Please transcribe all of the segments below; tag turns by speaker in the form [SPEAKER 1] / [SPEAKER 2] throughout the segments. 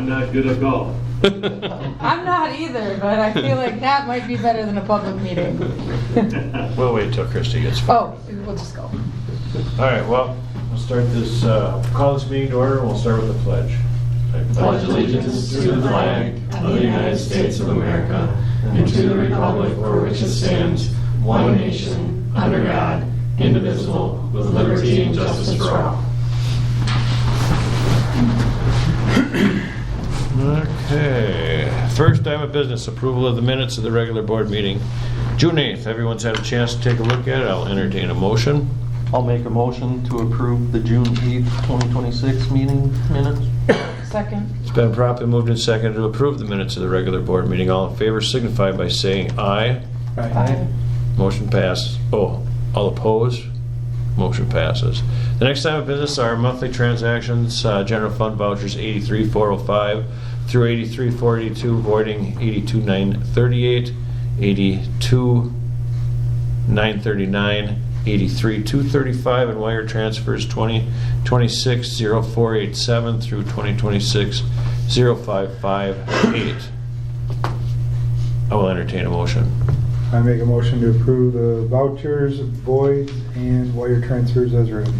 [SPEAKER 1] I'm not good at golf.
[SPEAKER 2] I'm not either, but I feel like that might be better than a public meeting.
[SPEAKER 3] We'll wait till Christy gets back.
[SPEAKER 2] Oh, we'll just go.
[SPEAKER 3] All right, well, we'll start this, call this meeting to order, and we'll start with the pledge.
[SPEAKER 4] I pledge allegiance to the flag of the United States of America and to the republic for which it stands, one nation, under God, indivisible, with liberty and justice for all.
[SPEAKER 3] Okay, first item of business, approval of the minutes of the regular board meeting, June 8th. Everyone's had a chance to take a look at it. I'll entertain a motion.
[SPEAKER 5] I'll make a motion to approve the June 8th, 2026 meeting minutes.
[SPEAKER 2] Second.
[SPEAKER 3] It's been properly moved and seconded to approve the minutes of the regular board meeting. All in favor signify by saying aye.
[SPEAKER 2] Aye.
[SPEAKER 3] Motion passes. Oh, all opposed? Motion passes. The next item of business are monthly transactions, general fund vouchers 83,405 through 83,482, voiding 82,938, 82,939, 83,235, and wire transfers 2026-0487 through 2026-0558. I will entertain a motion.
[SPEAKER 6] I make a motion to approve the vouchers, voids, and wire transfers as written.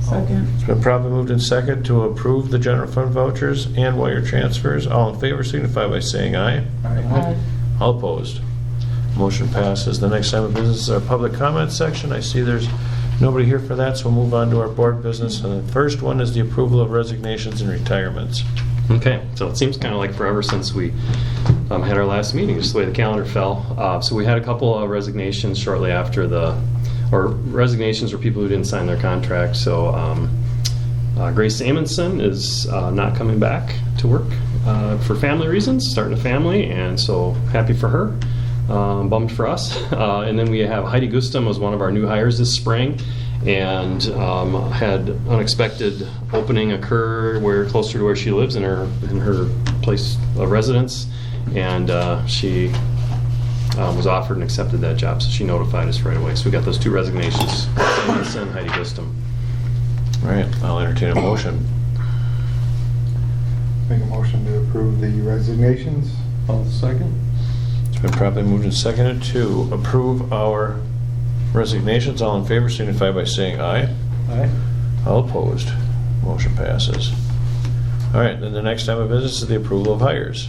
[SPEAKER 2] Second.
[SPEAKER 3] It's been properly moved and second to approve the general fund vouchers and wire transfers. All in favor signify by saying aye.
[SPEAKER 2] Aye.
[SPEAKER 3] All opposed. Motion passes. The next item of business is our public comment section. I see there's nobody here for that, so we'll move on to our board business. And the first one is the approval of resignations and retirements.
[SPEAKER 7] Okay, so it seems kind of like forever since we had our last meeting, just the way the calendar fell. So we had a couple of resignations shortly after resignations were people who didn't sign their contract. So Grace Amundsen is not coming back to work for family reasons, starting a family, and so happy for her. Bummed for us. And then we have Heidi Gustam was one of our new hires this spring, and had unexpected opening occur closer to where she lives in her place of residence, and she was offered and accepted that job, so she notified us right away. So we got those two resignations, Grace and Heidi Gustam.
[SPEAKER 3] All right, I'll entertain a motion.
[SPEAKER 6] Make a motion to approve the resignations.
[SPEAKER 5] I'll second.
[SPEAKER 3] It's been properly moved and seconded to approve our resignations. All in favor signify by saying aye.
[SPEAKER 5] Aye.
[SPEAKER 3] All opposed. Motion passes. All right, then the next item of business is the approval of hires.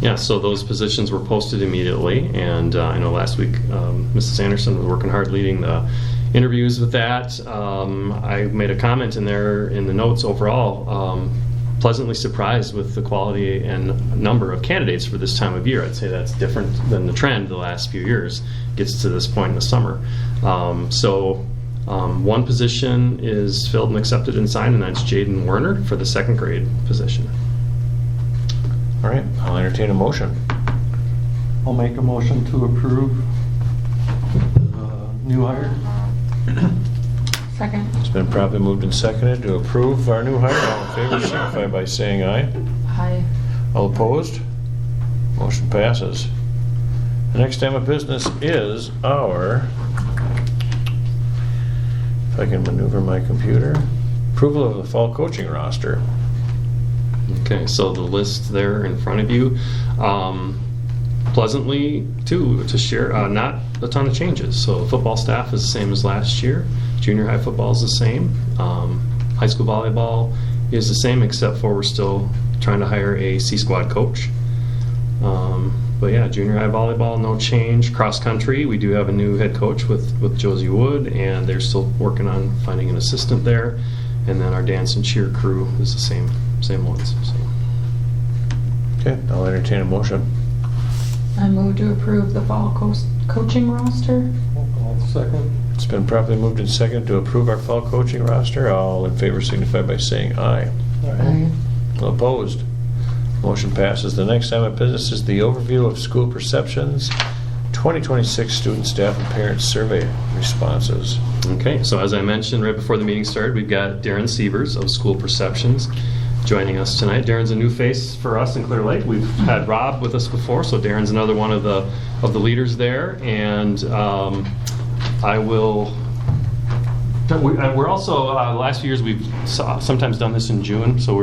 [SPEAKER 7] Yeah, so those positions were posted immediately, and I know last week Mrs. Anderson was working hard leading the interviews with that. I made a comment in there in the notes overall, pleasantly surprised with the quality and number of candidates for this time of year. I'd say that's different than the trend the last few years gets to this point in the summer. One position is filled and accepted and signed, and that's Jaden Werner for the second grade position.
[SPEAKER 3] All right, I'll entertain a motion.
[SPEAKER 5] I'll make a motion to approve new hire.
[SPEAKER 2] Second.
[SPEAKER 3] It's been properly moved and seconded to approve our new hire. All in favor signify by saying aye.
[SPEAKER 2] Aye.
[SPEAKER 3] All opposed? Motion passes. The next item of business is our, if I can maneuver my computer, approval of the fall coaching roster.
[SPEAKER 7] Okay, so the list there in front of you, pleasantly too to share, not a ton of changes. So the football staff is the same as last year. Junior high football is the same. High school volleyball is the same, except for we're still trying to hire a C squad coach. But yeah, junior high volleyball, no change. Cross country, we do have a new head coach with Josie Wood, and they're still working on finding an assistant there. And then our dance and cheer crew is the same ones. So.
[SPEAKER 3] Okay, I'll entertain a motion.
[SPEAKER 2] I move to approve the fall coaching roster.
[SPEAKER 5] I'll second.
[SPEAKER 3] It's been properly moved and seconded to approve our fall coaching roster. All in favor signify by saying aye.
[SPEAKER 2] Aye.
[SPEAKER 3] All opposed? Motion passes. The next item of business is the overview of school perceptions, 2026 student, staff, and parents survey responses.
[SPEAKER 7] Okay, so as I mentioned right before the meeting started, we've got Darren Sievers of School Perceptions joining us tonight. Darren's a new face for us in Clear Lake. We've had Rob with us before, so Darren's another one of the leaders there, and I will We're also, the last few years, we've sometimes done this in June, so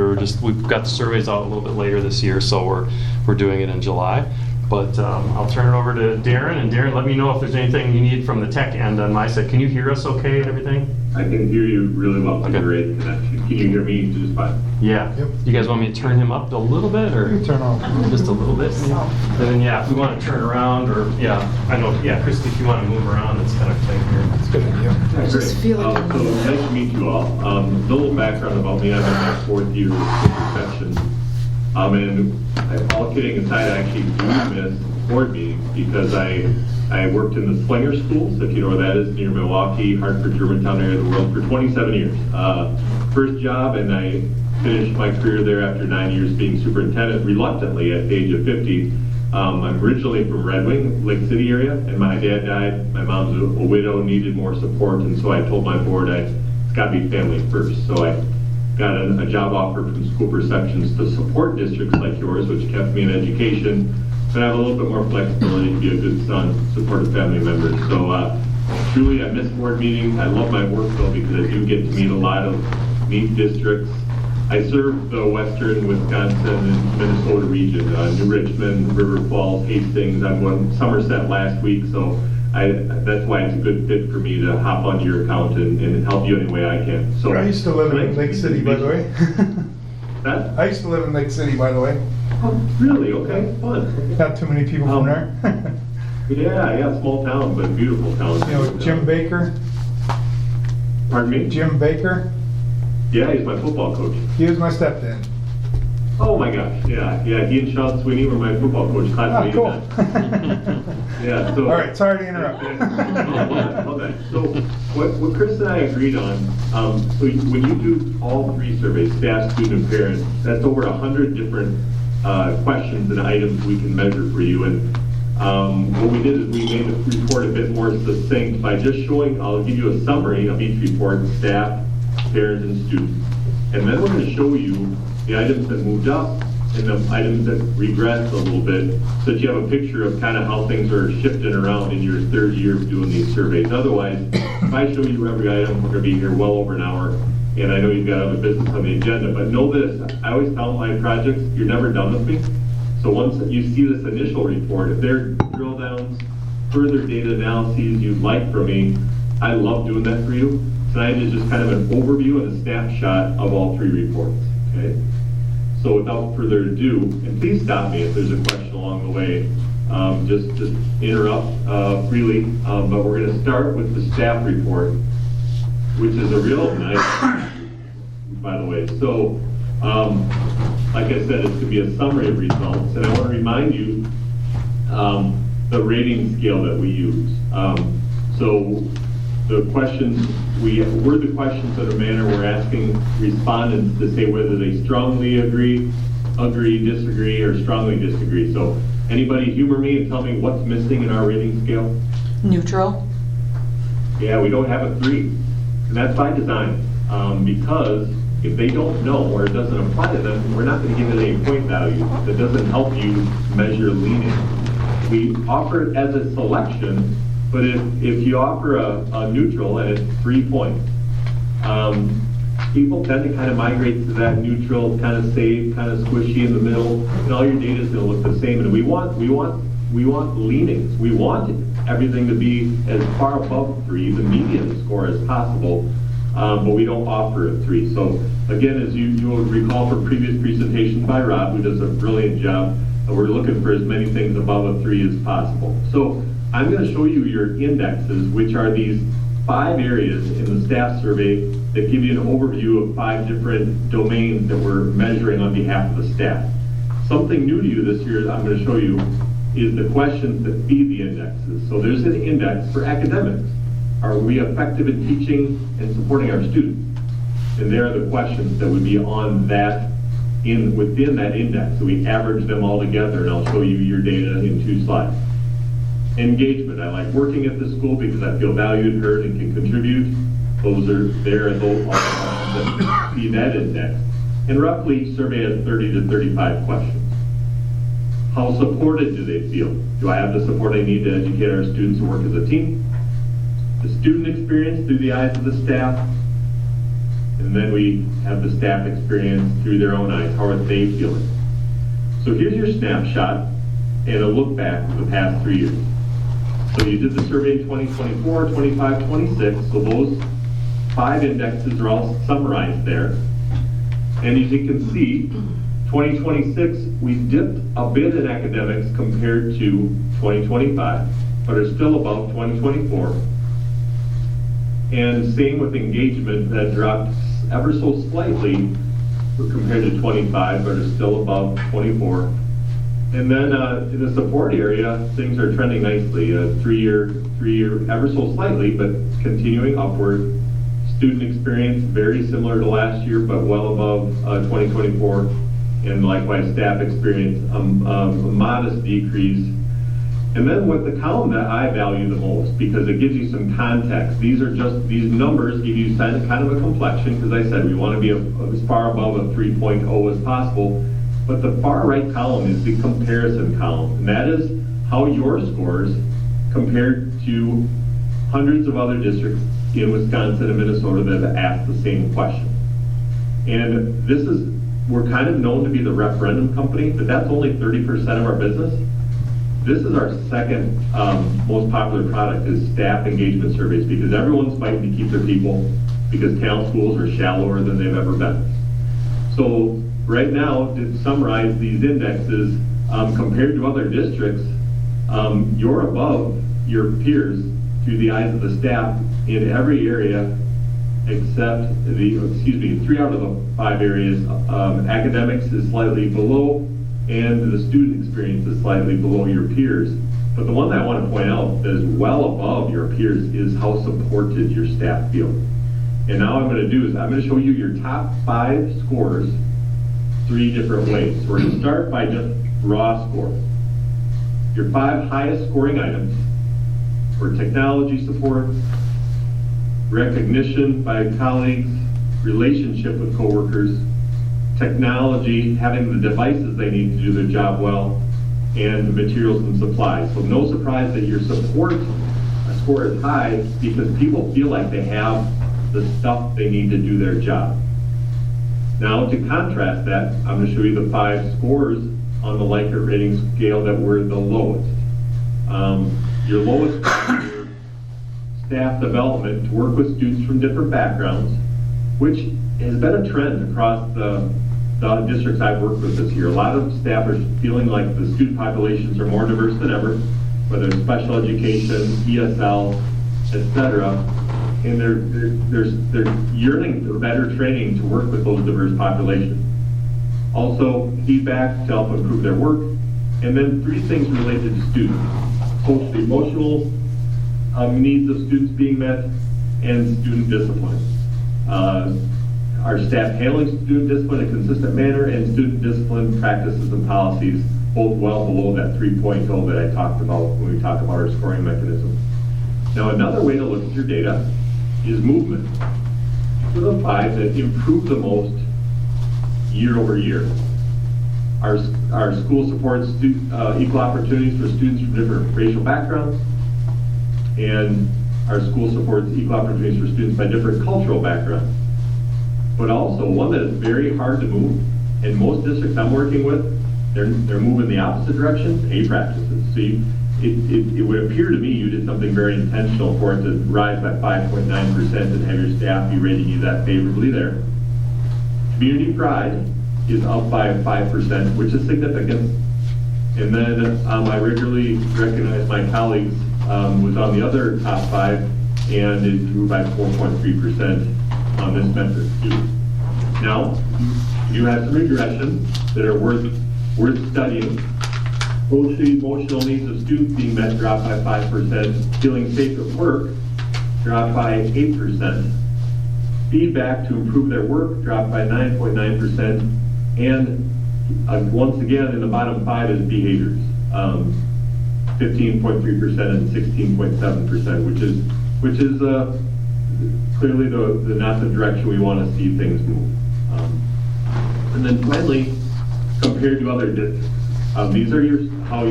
[SPEAKER 7] we've got the surveys out a little bit later this year, so we're doing it in July. But I'll turn it over to Darren, and Darren, let me know if there's anything you need from the tech end on my side. Can you hear us okay and everything?
[SPEAKER 1] I can hear you really well.
[SPEAKER 7] Okay.
[SPEAKER 1] Great connection. Can you hear me just fine?
[SPEAKER 7] Yeah.
[SPEAKER 6] Yep.
[SPEAKER 7] You guys want me to turn him up a little bit, or
[SPEAKER 6] Turn off.
[SPEAKER 7] just a little bit? And then, yeah, if we want to turn around, or, I know, Christy, if you want to move around, it's kind of tight here.
[SPEAKER 6] It's good idea.
[SPEAKER 2] I just feel like
[SPEAKER 1] So nice to meet you all. A little background about me. I'm in my 4th year of profession. And all kidding aside, I actually do miss board meetings because I worked in the Slinger schools, if you know where that is, near Milwaukee, Hartford, Germantown area of the world for 27 years. First job, and I finished my career there after 9 years being superintendent, reluctantly at the age of 50. I'm originally from Red Wing, Lake City area, and my dad died. My mom's a widow, needed more support, and so I told my board it's got to be family first. So I got a job offer from school perceptions to support districts like yours, which kept me in education, but I have a little bit more flexibility to be a good son, support a family member. So truly, I miss board meetings. I love my work though because I do get to meet a lot of neat districts. I serve the western Wisconsin and Minnesota region, New Richmond, River Falls, Hastings. I won Somerset last week, so that's why it's a good fit for me to hop onto your account and help you any way I can. So
[SPEAKER 6] I used to live in Lake City, by the way.
[SPEAKER 1] That?
[SPEAKER 6] I used to live in Lake City, by the way.
[SPEAKER 1] Oh, really? Okay, fun.
[SPEAKER 6] Not too many people from there.
[SPEAKER 1] Yeah, small town, but beautiful town.
[SPEAKER 6] You know Jim Baker?
[SPEAKER 1] Pardon me?
[SPEAKER 6] Jim Baker?
[SPEAKER 1] Yeah, he's my football coach.
[SPEAKER 6] He was my stepdad.
[SPEAKER 1] Oh my gosh, yeah, he and Sean Sweeney were my football coach.
[SPEAKER 6] Ah, cool.
[SPEAKER 1] Yeah, so.
[SPEAKER 6] All right, sorry to interrupt.
[SPEAKER 1] Love that. So what Chris and I agreed on, so when you do all 3 surveys, staff, student, and parent, that's over 100 different questions and items we can measure for you. And what we did is we made the report a bit more succinct by just showing, I'll give you a summary of each report, staff, parents, and students. And then we're going to show you the items that moved up and the items that regressed a little bit, so that you have a picture of kind of how things are shifting around in your 3rd year of doing these surveys. Otherwise, if I show you every item, we're going to be here well over an hour, and I know you've got other business on the agenda, but know this, I always tell my projects, you're never done with me. So once you see this initial report, if there are drill downs, further data analyses you'd like from me, I love doing that for you. Tonight is just kind of an overview and a snapshot of all 3 reports, okay? So without further ado, and please stop me if there's a question along the way, just interrupt freely, but we're going to start with the staff report, which is a real nice, by the way. So, like I said, it's to be a summary of results, and I want to remind you the rating scale that we use. So the questions, word the questions in a manner we're asking respondents to say whether they strongly agree, disagree, or strongly disagree. So anybody humor me and tell me what's missing in our rating scale?
[SPEAKER 2] neutral.
[SPEAKER 1] Yeah, we don't have a 3. And that's by design. Because if they don't know or it doesn't apply to them, we're not going to give it any point value. That doesn't help you measure leaning. We offer it as a selection, but if you offer a neutral and it's 3 points, people tend to kind of migrate to that neutral, kind of safe, kind of squishy in the middle, and all your data is going to look the same. And we want leanings. We want everything to be as far above 3, the median score as possible, but we don't offer a 3. So again, as you will recall from previous presentations by Rob, who does a brilliant job, we're looking for as many things above a 3 as possible. So I'm going to show you your indexes, which are these 5 areas in the staff survey that give you an overview of 5 different domains that we're measuring on behalf of the staff. Something new to you this year I'm going to show you is the questions that feed the indexes. So there's an index for academics. Are we effective in teaching and supporting our students? And there are the questions that would be on that, within that index. So we average them all together, and I'll show you your data in 2 slides. Engagement. I like working at the school because I feel valued, heard, and can contribute. Those are there, and those are the questions that feed that index. And roughly each survey has 30 to 35 questions. How supported do they feel? Do I have the support I need to educate our students and work as a team? the student experience through the eyes of the staff, and then we have the staff experience through their own eyes. How are they feeling? So here's your snapshot and a look back of the past 3 years. So you did the survey in 2024, 25, 26, so those 5 indexes are all summarized there. And as you can see, 2026, we dipped a bit in academics compared to 2025, but are still above 2024. And same with engagement, that dropped ever so slightly compared to 25, but are still above 24. And then in the support area, things are trending nicely. Three-year, ever so slightly, but continuing upward. Student experience, very similar to last year, but well above 2024. And likewise, staff experience, a modest decrease. And then with the column that I value the most, because it gives you some context. These numbers give you kind of a complexion, because I said we want to be as far above a 3.0 as possible. But the far right column is the comparison column, and that is how your scores compared to hundreds of other districts in Wisconsin and Minnesota that have asked the same question. And we're kind of known to be the referendum company, but that's only 30% of our business. This is our second most popular product is staff engagement surveys, because everyone's fighting to keep their people, because talent schools are shallower than they've ever been. So right now, to summarize these indexes, compared to other districts, you're above your peers through the eyes of the staff in every area except 3 out of the 5 areas. Academics is slightly below, and the student experience is slightly below your peers. But the one that I want to point out that is well above your peers is how supported your staff feel. And now I'm going to show you your top 5 scores 3 different ways. So we're going to start by just raw score. Your 5 highest scoring items for technology support, recognition by colleagues, relationship with coworkers, technology, having the devices they need to do their job well, and the materials and supplies. So no surprise that your support score is high, because people feel like they have the stuff they need to do their job. Now, to contrast that, I'm going to show you the 5 scores on the Likert rating scale that were the lowest. Your lowest is your staff development to work with students from different backgrounds, which has been a trend across the districts I've worked with this year. A lot of staff are feeling like the student populations are more diverse than ever, whether it's special education, ESL, etc. And they're yearning for better training to work with those diverse populations. Also, feedback to help improve their work. And then 3 things related to students: social emotional needs of students being met, and student discipline. Our staff handling student discipline in a consistent manner, and student discipline practices and policies, both well below that 3.0 that I talked about when we talk about our scoring mechanism. Now, another way to look at your data is movement. For the 5 that improve the most year over year. Our school supports equal opportunities for students from different racial backgrounds, and our school supports equal opportunities for students by different cultural backgrounds. But also, one that is very hard to move, and most districts I'm working with, they're moving the opposite direction, A practices. So it would appear to me you did something very intentional for it to rise by 5.9% and have your staff be rating you that favorably there. Community pride is up by 5%, which is significant. And then I regularly recognize my colleagues was on the other top 5, and it grew by 4.3% on this metric too. Now, you have some regressions that are worth studying. Social emotional needs of students being met dropped by 5%. Feeling safe at work dropped by 8%. Feedback to improve their work dropped by 9.9%. And once again, in the bottom 5 is behaviors, 15.3% and 16.7%, which is clearly not the direction we want to see things move. And then finally, compared to other districts, these are how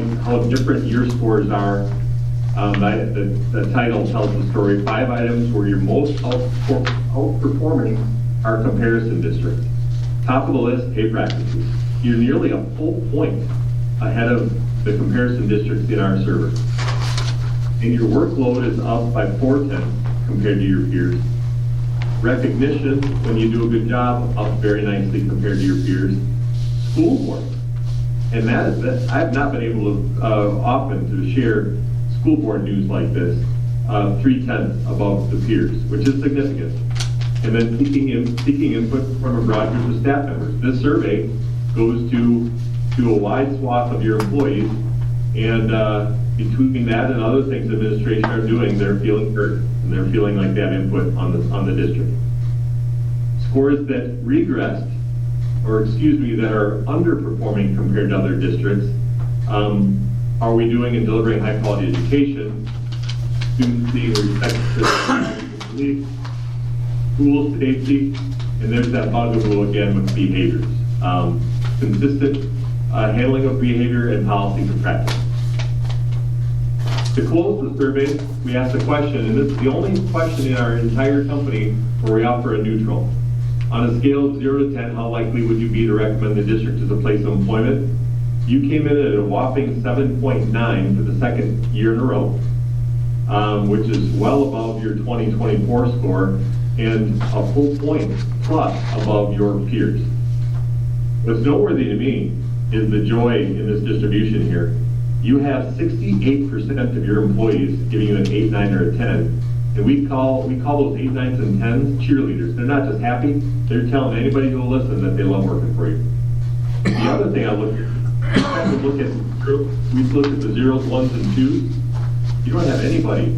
[SPEAKER 1] different your scores are The title tells the story, 5 items where you're most outperforming our comparison district. Top of the list, pay practices. You're nearly a full point ahead of the comparison districts in our server. And your workload is up by 4/10 compared to your peers. Recognition, when you do a good job, up very nicely compared to your peers. School board. And that I've not been able to often to share school board news like this, 3/10 above the peers, which is significant. And then seeking input from a broad group of staff members. This survey goes to a wide swath of your employees, and between that and other things administration are doing, they're feeling hurt, and they're feeling like they have input on the district. Scores that regressed, or excuse me, that are underperforming compared to other districts. Are we doing in delivering high quality education? Students being respected to belief, school safety, and there's that bugaboo again with behaviors. Consistent handling of behavior and policies and practice. To close the survey, we asked a question, and this is the only question in our entire company where we offer a neutral. On a scale of 0 to 10, how likely would you be to recommend the district as a place of employment? You came in at a whopping 7.9 for the second year in a row, which is well above your 2024 score and a full point plus above your peers. What's noteworthy to me is the joy in this distribution here. You have 68% of your employees giving you an 8, 9, or a 10. And we call those 8, 9s, and 10s cheerleaders. They're not just happy, they're telling anybody who will listen that they love working for you. The other thing I look at, we look at the 0s, 1s, and 2s. You don't have anybody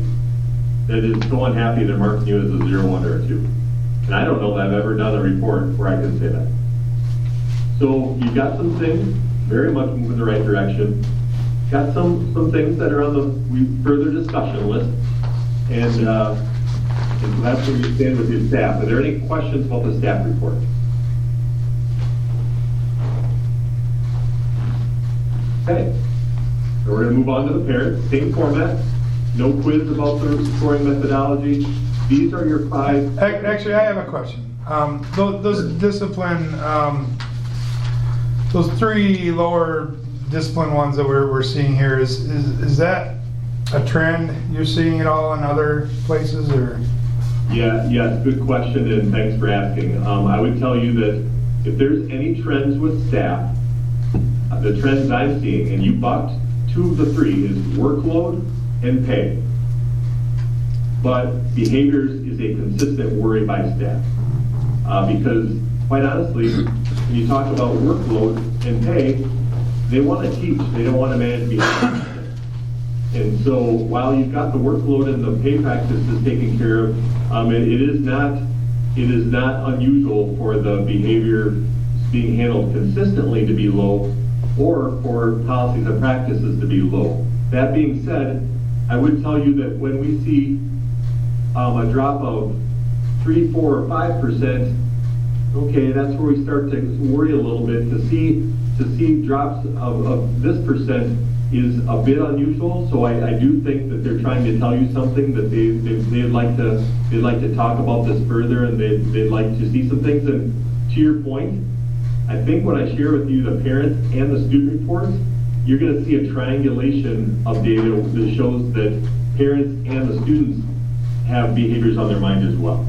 [SPEAKER 1] that is so unhappy they're marking you as a 0, 1, or a 2. And I don't know that I've ever done a report where I can say that. So you've got some things very much moving in the right direction. Got some things that are on the further discussion list. And so that's where you stand with your staff. Are there any questions about the staff report? Okay. So we're going to move on to the parents. Same format. No quiz about the scoring methodology. These are your 5.
[SPEAKER 6] Actually, I have a question. Those discipline, those 3 lower discipline ones that we're seeing here, is that a trend you're seeing it all in other places, or?
[SPEAKER 1] Yeah, yes, good question, and thanks for asking. I would tell you that if there's any trends with staff, the trends I'm seeing, and you bucked 2 of the 3, is workload and pay. But behaviors is a consistent worry by staff. Because, quite honestly, when you talk about workload and pay, they want to teach, they don't want to manage behavior. And so while you've got the workload and the pay practices taken care of, it is not unusual for the behavior being handled consistently to be low, or for policies and practices to be low. That being said, I would tell you that when we see a drop of 3, 4, or 5%, okay, that's where we start to worry a little bit. To see drops of this percent is a bit unusual. So I do think that they're trying to tell you something, that they'd like to talk about this further, and they'd like to see some things. And to your point, I think when I share with you the parents and the student reports, you're going to see a triangulation of data that shows that parents and the students have behaviors on their mind as well.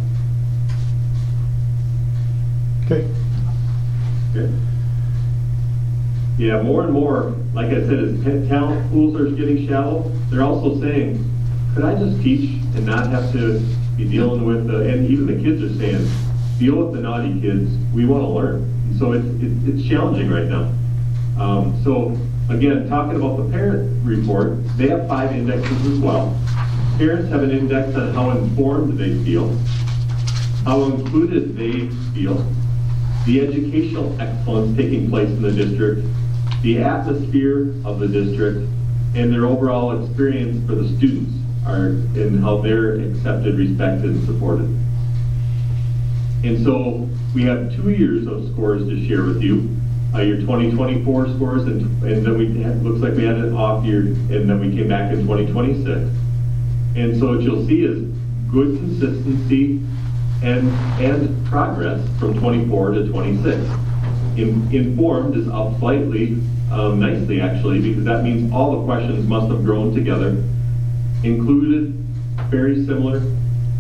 [SPEAKER 6] Okay.
[SPEAKER 1] Okay. Yeah, more and more, like I said, as talent pools are getting shallow, they're also saying, could I just teach and not have to be dealing with and even the kids are saying, deal with the naughty kids, we want to learn. And so it's challenging right now. So again, talking about the parent report, they have 5 indexes as well. Parents have an index on how informed they feel, how included they feel, the educational excellence taking place in the district, the atmosphere of the district, and their overall experience for the students and how they're accepted, respected, and supported. And so we have 2 years of scores to share with you. your 2024 scores, and then looks like we had an off year, and then we came back in 2026. And so what you'll see is good consistency and progress from 24 to 26. Informed is up slightly, nicely actually, because that means all the questions must have grown together. Included, very similar.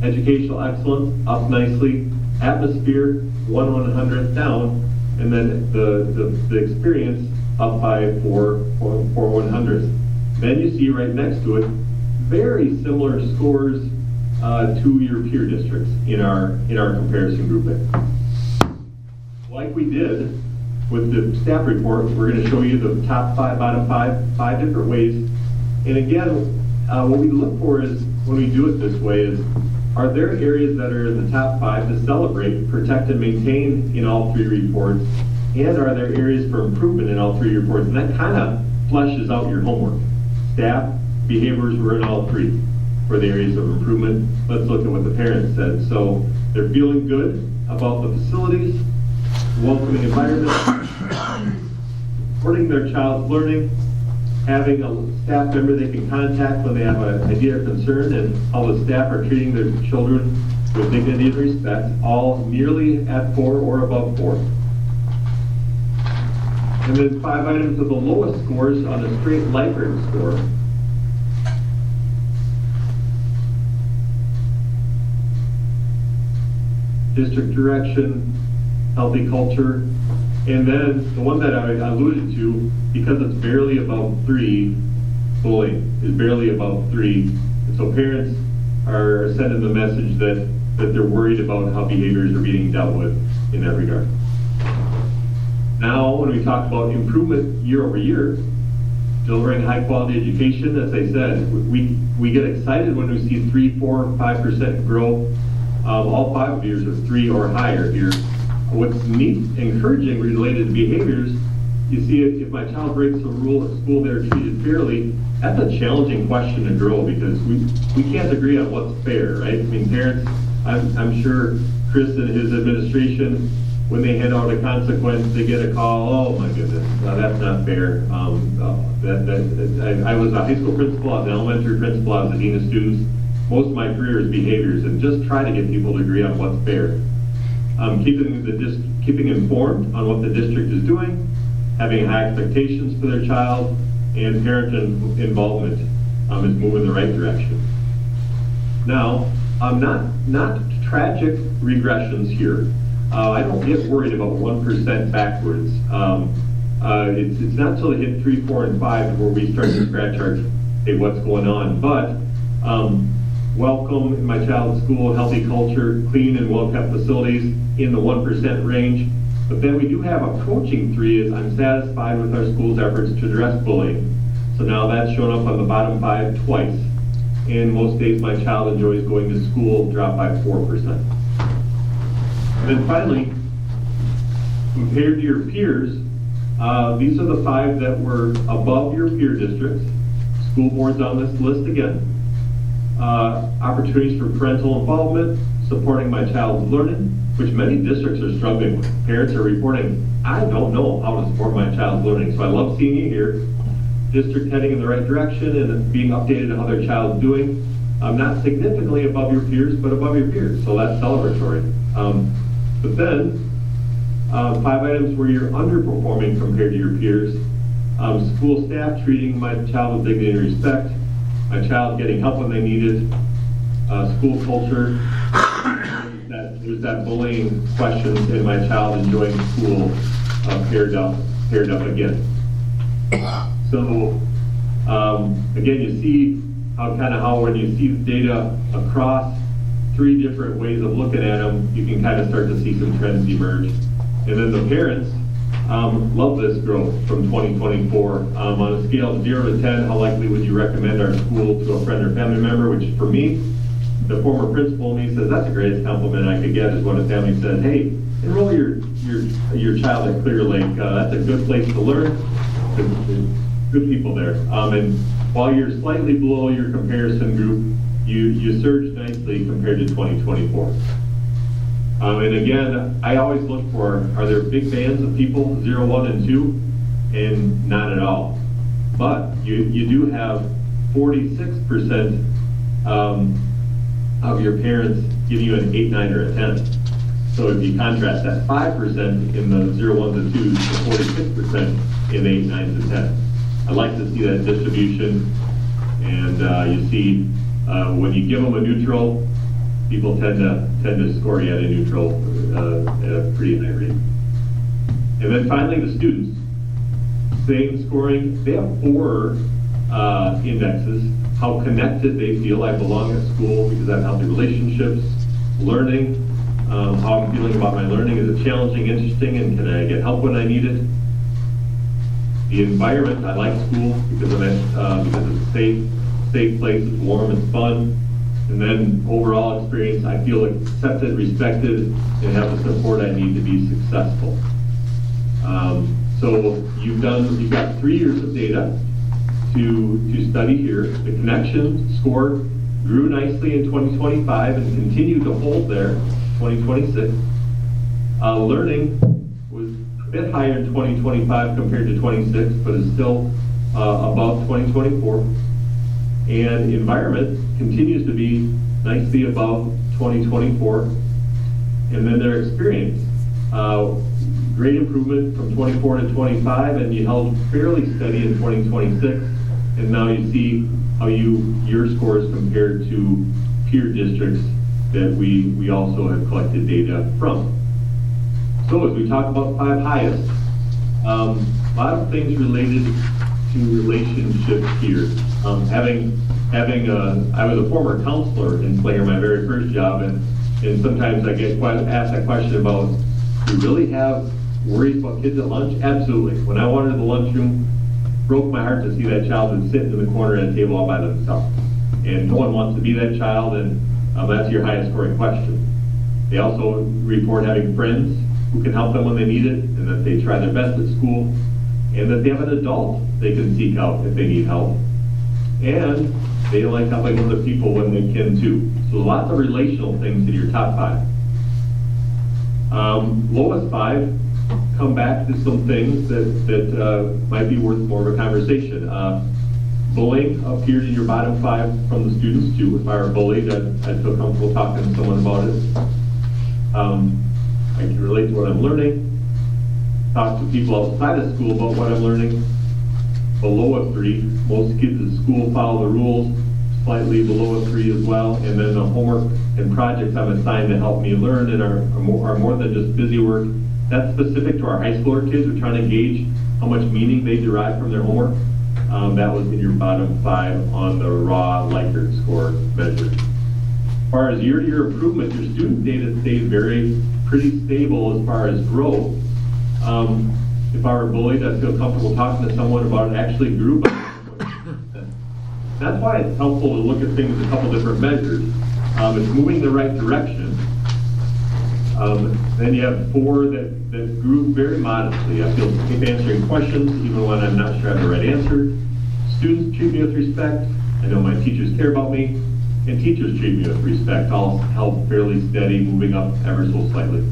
[SPEAKER 1] Educational excellence, up nicely. Atmosphere, 1/100 down. And then the experience, up by 4/100. Then you see right next to it, very similar scores to your peer districts in our comparison grouping. Like we did with the staff report, we're going to show you the top five, bottom five different ways. And again, what we look for is, when we do it this way, is are there areas that are in the top 5 to celebrate, protect, and maintain in all 3 reports? And are there areas for improvement in all 3 reports? And that kind of fleshes out your homework. Staff, behaviors were in all 3 for the areas of improvement. Let's look at what the parents said. So they're feeling good about the facilities, welcoming environment, supporting their child's learning, having a staff member they can contact when they have an idea or concern, and how the staff are treating their children with dignity and respect, all nearly at 4 or above 4. And then 5 items of the lowest scores on a straight Likert score. District direction, healthy culture, and then the one that I alluded to, because it's barely above 3, bullying is barely above 3. And so parents are sending the message that they're worried about how behaviors are being dealt with in that regard. Now, when we talk about improvement year over year, delivering high quality education, as I said, we get excited when we see 3, 4, 5% growth. All 5 years are 3 or higher here. What's neat, encouraging related to behaviors, you see if my child breaks a rule at school, they're treated fairly. That's a challenging question to grow, because we can't agree on what's fair, right? I mean, parents, I'm sure Chris and his administration, when they hand out a consequence, they get a call, oh my goodness, that's not fair. I was a high school principal, I was an elementary principal, I was a dean of students. Most of my career is behaviors, and just try to get people to agree on what's fair. Keeping informed on what the district is doing, having high expectations for their child, and parent involvement is moving in the right direction. Now, not tragic regressions here. I don't get worried about 1% backwards. It's not until they hit 3, 4, and 5 where we start to scratch our, hey, what's going on? But welcome in my child's school, healthy culture, clean and well-kept facilities in the 1% range. But then we do have approaching 3 is I'm satisfied with our school's efforts to address bullying. So now that's shown up on the bottom 5 twice. And most days my child enjoys going to school, drop by 4%. And then finally, compared to your peers, these are the 5 that were above your peer districts. School board's on this list again. Opportunities for parental involvement, supporting my child's learning, which many districts are struggling with. Parents are reporting, I don't know how to support my child's learning. So I love seeing you here. District heading in the right direction and being updated on how their child's doing. Not significantly above your peers, but above your peers. So that's celebratory. But then, 5 items where you're underperforming compared to your peers. School staff treating my child with dignity and respect. My child getting help when they need it. School culture. There's that bullying questions, and my child enjoying school paired up again. So again, you see how when you see the data across 3 different ways of looking at them, you can kind of start to see some trends emerge. And then the parents love this growth from 2024. On a scale of 0 to 10, how likely would you recommend our school to a friend or family member? Which for me, the former principal in me says that's the greatest compliment I could get, is when a family says, hey, enroll your child at Clear Lake. That's a good place to learn. Good people there. And while you're slightly below your comparison group, you surge nicely compared to 2024. And again, I always look for, are there big bands of people, 0, 1, and 2? And not at all. But you do have 46% of your parents giving you an 8, 9, or a 10. So if you contrast that 5% in the 0, 1s, and 2s to 46% in 8, 9s, and 10. I like to see that distribution. And you see, when you give them a neutral, people tend to score you at a neutral at a pretty high rate. And then finally, the students. Same scoring. They have 4 indexes. How connected they feel. I belong at school because I have healthy relationships. Learning. How I'm feeling about my learning. Is it challenging, interesting, and can I get help when I need it? The environment. I like school because it's a safe place. It's warm. It's fun. And then overall experience. I feel accepted, respected, and have the support I need to be successful. So you've got 3 years of data to study here. The connection score grew nicely in 2025 and continued to hold there 2026. Learning was a bit higher in 2025 compared to 26, but is still above 2024. And environment continues to be nicely above 2024. And then their experience. Great improvement from 24 to 25, and you held fairly steady in 2026. And now you see how your scores compared to peer districts that we also have collected data from. So as we talk about 5 highest, a lot of things related to relationships here. I was a former counselor in Slayer, my very first job, and sometimes I get asked that question about, do you really have worries about kids at lunch? Absolutely. When I wanted the lunchroom, broke my heart to see that child that's sitting in the corner at a table all by themselves. And no one wants to be that child, and that's your highest scoring question. They also report having friends who can help them when they need it, and that they try their best at school, and that they have an adult they can seek out if they need help. And they like helping other people when they can too. So lots of relational things in your top 5. Lowest 5, come back to some things that might be worth more of a conversation. Bullying appears in your bottom 5 from the students too. If I were bullied, I'd feel comfortable talking to someone about it. I can relate to what I'm learning. Talk to people outside of school about what I'm learning. Below a 3, most kids at school follow the rules, slightly below a 3 as well. And then the homework and projects I'm assigned to help me learn and are more than just busy work. That's specific to our high schooler kids. We're trying to gauge how much meaning they derive from their homework. That was in your bottom 5 on the raw Likert score measure. As far as year-to-year improvement, your student data stayed pretty stable as far as growth. If I were bullied, I'd feel comfortable talking to someone about it. Actually grew by 20%. That's why it's helpful to look at things a couple different measures. It's moving the right direction. Then you have 4 that grew very modestly. I feel safe answering questions, even when I'm not sure I have the right answer. Students treat me with respect. I know my teachers care about me. And teachers treat me with respect. All held fairly steady, moving up ever so slightly.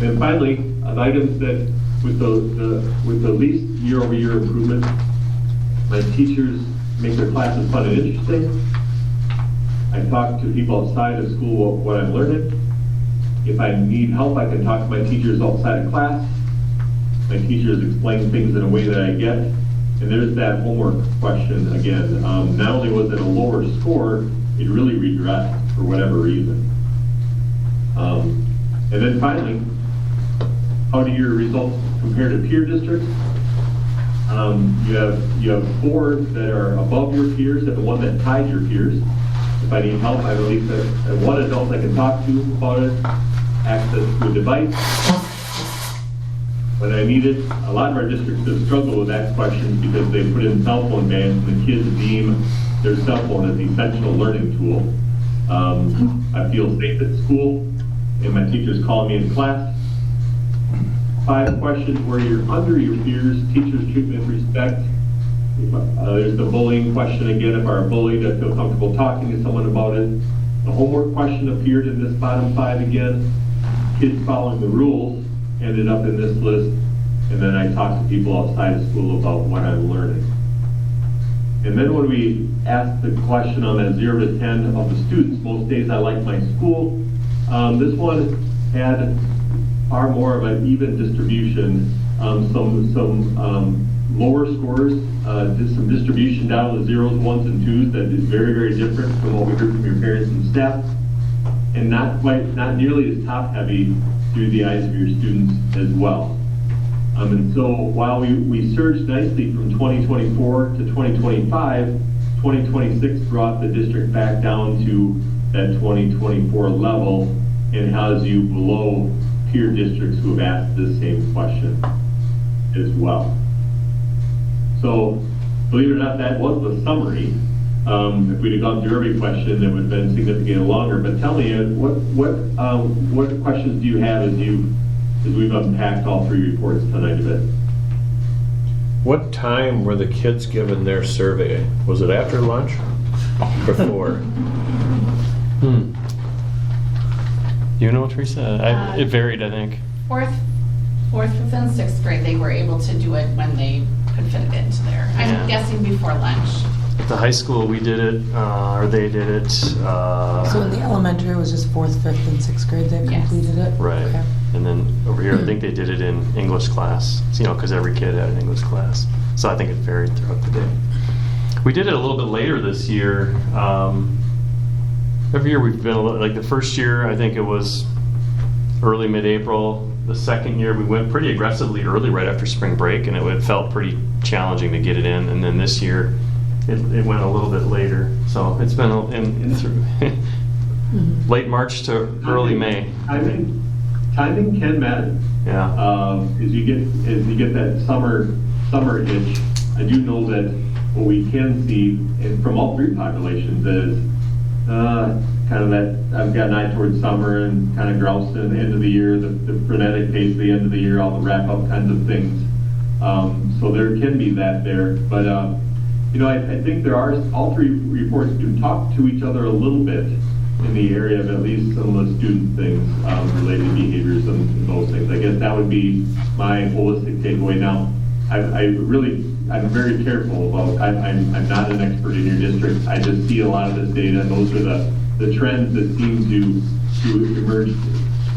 [SPEAKER 1] And finally, of items that with the least year-over-year improvement, my teachers make their classes fun and interesting. I talk to people outside of school about what I'm learning. If I need help, I can talk to my teachers outside of class. My teachers explain things in a way that I get. And there's that homework question again. Not only was it a lower score, it really regressed for whatever reason. And then finally, how do your results compare to peer districts? You have 4 that are above your peers and the 1 that tied your peers. If I need help, I have at least have 1 adult I can talk to about it, access to a device. When I need it, a lot of our districts have struggled with that question because they put in cell phone bans and the kids deem their cell phone as the essential learning tool. I feel safe at school and my teachers call me in class. 5 questions where you're under your peers, teachers treat me with respect. There's the bullying question again. If I were bullied, I feel comfortable talking to someone about it. The homework question appeared in this bottom 5 again. Kids following the rules ended up in this list. And then I talked to people outside of school about what I'm learning. And then when we asked the question on that 0 to 10 of the students, most days I like my school, this one had far more of an even distribution. Some lower scores, some distribution down to zeros, ones, and twos that is very, very different from what we heard from your parents and staff, and not nearly as top heavy through the eyes of your students as well. And so while we surged nicely from 2024 to 2025, 2026 brought the district back down to that 2024 level and has you below peer districts who have asked this same question as well. So believe it or not, that was the summary. If we'd have gone through every question, it would have been significantly longer. But tell me, what questions do you have as we've unpacked all 3 reports tonight a bit?
[SPEAKER 3] What time were the kids given their survey? Was it after lunch? Before?
[SPEAKER 7] You know, Teresa? It varied, I think.
[SPEAKER 8] Fourth, fifth, and 6th grade, they were able to do it when they could fit it into there.
[SPEAKER 7] Yeah.
[SPEAKER 8] I'm guessing before lunch.
[SPEAKER 7] At the high school, we did it, or they did it.
[SPEAKER 2] So in the elementary, it was just 4th, 5th, and 6th grade that
[SPEAKER 8] Yes.
[SPEAKER 2] completed it?
[SPEAKER 7] Right.
[SPEAKER 2] Okay.
[SPEAKER 7] And then over here, I think they did it in English class, you know, because every kid had an English class. So I think it varied throughout the day. We did it a little bit later this year. Every year we've been a little, like the first year, I think it was early mid-April. The second year we went pretty aggressively early right after spring break, and it felt pretty challenging to get it in. And then this year it went a little bit later. So it's been in through late March to early May.
[SPEAKER 1] Timing can matter.
[SPEAKER 7] Yeah.
[SPEAKER 1] As you get that summer itch, I do know that what we can see and from all 3 populations is kind of that I've got an eye towards summer and kind of grouse in the end of the year, the frenetic pace of the end of the year, all the wrap up kinds of things. So there can be that there, but I think there are all 3 reports do talk to each other a little bit in the area of at least some of the student things related to behaviors and those things. I guess that would be my holistic takeaway. Now, I'm very careful about, I'm not an expert in your district. I just see a lot of this data, and those are the trends that seem to emerge,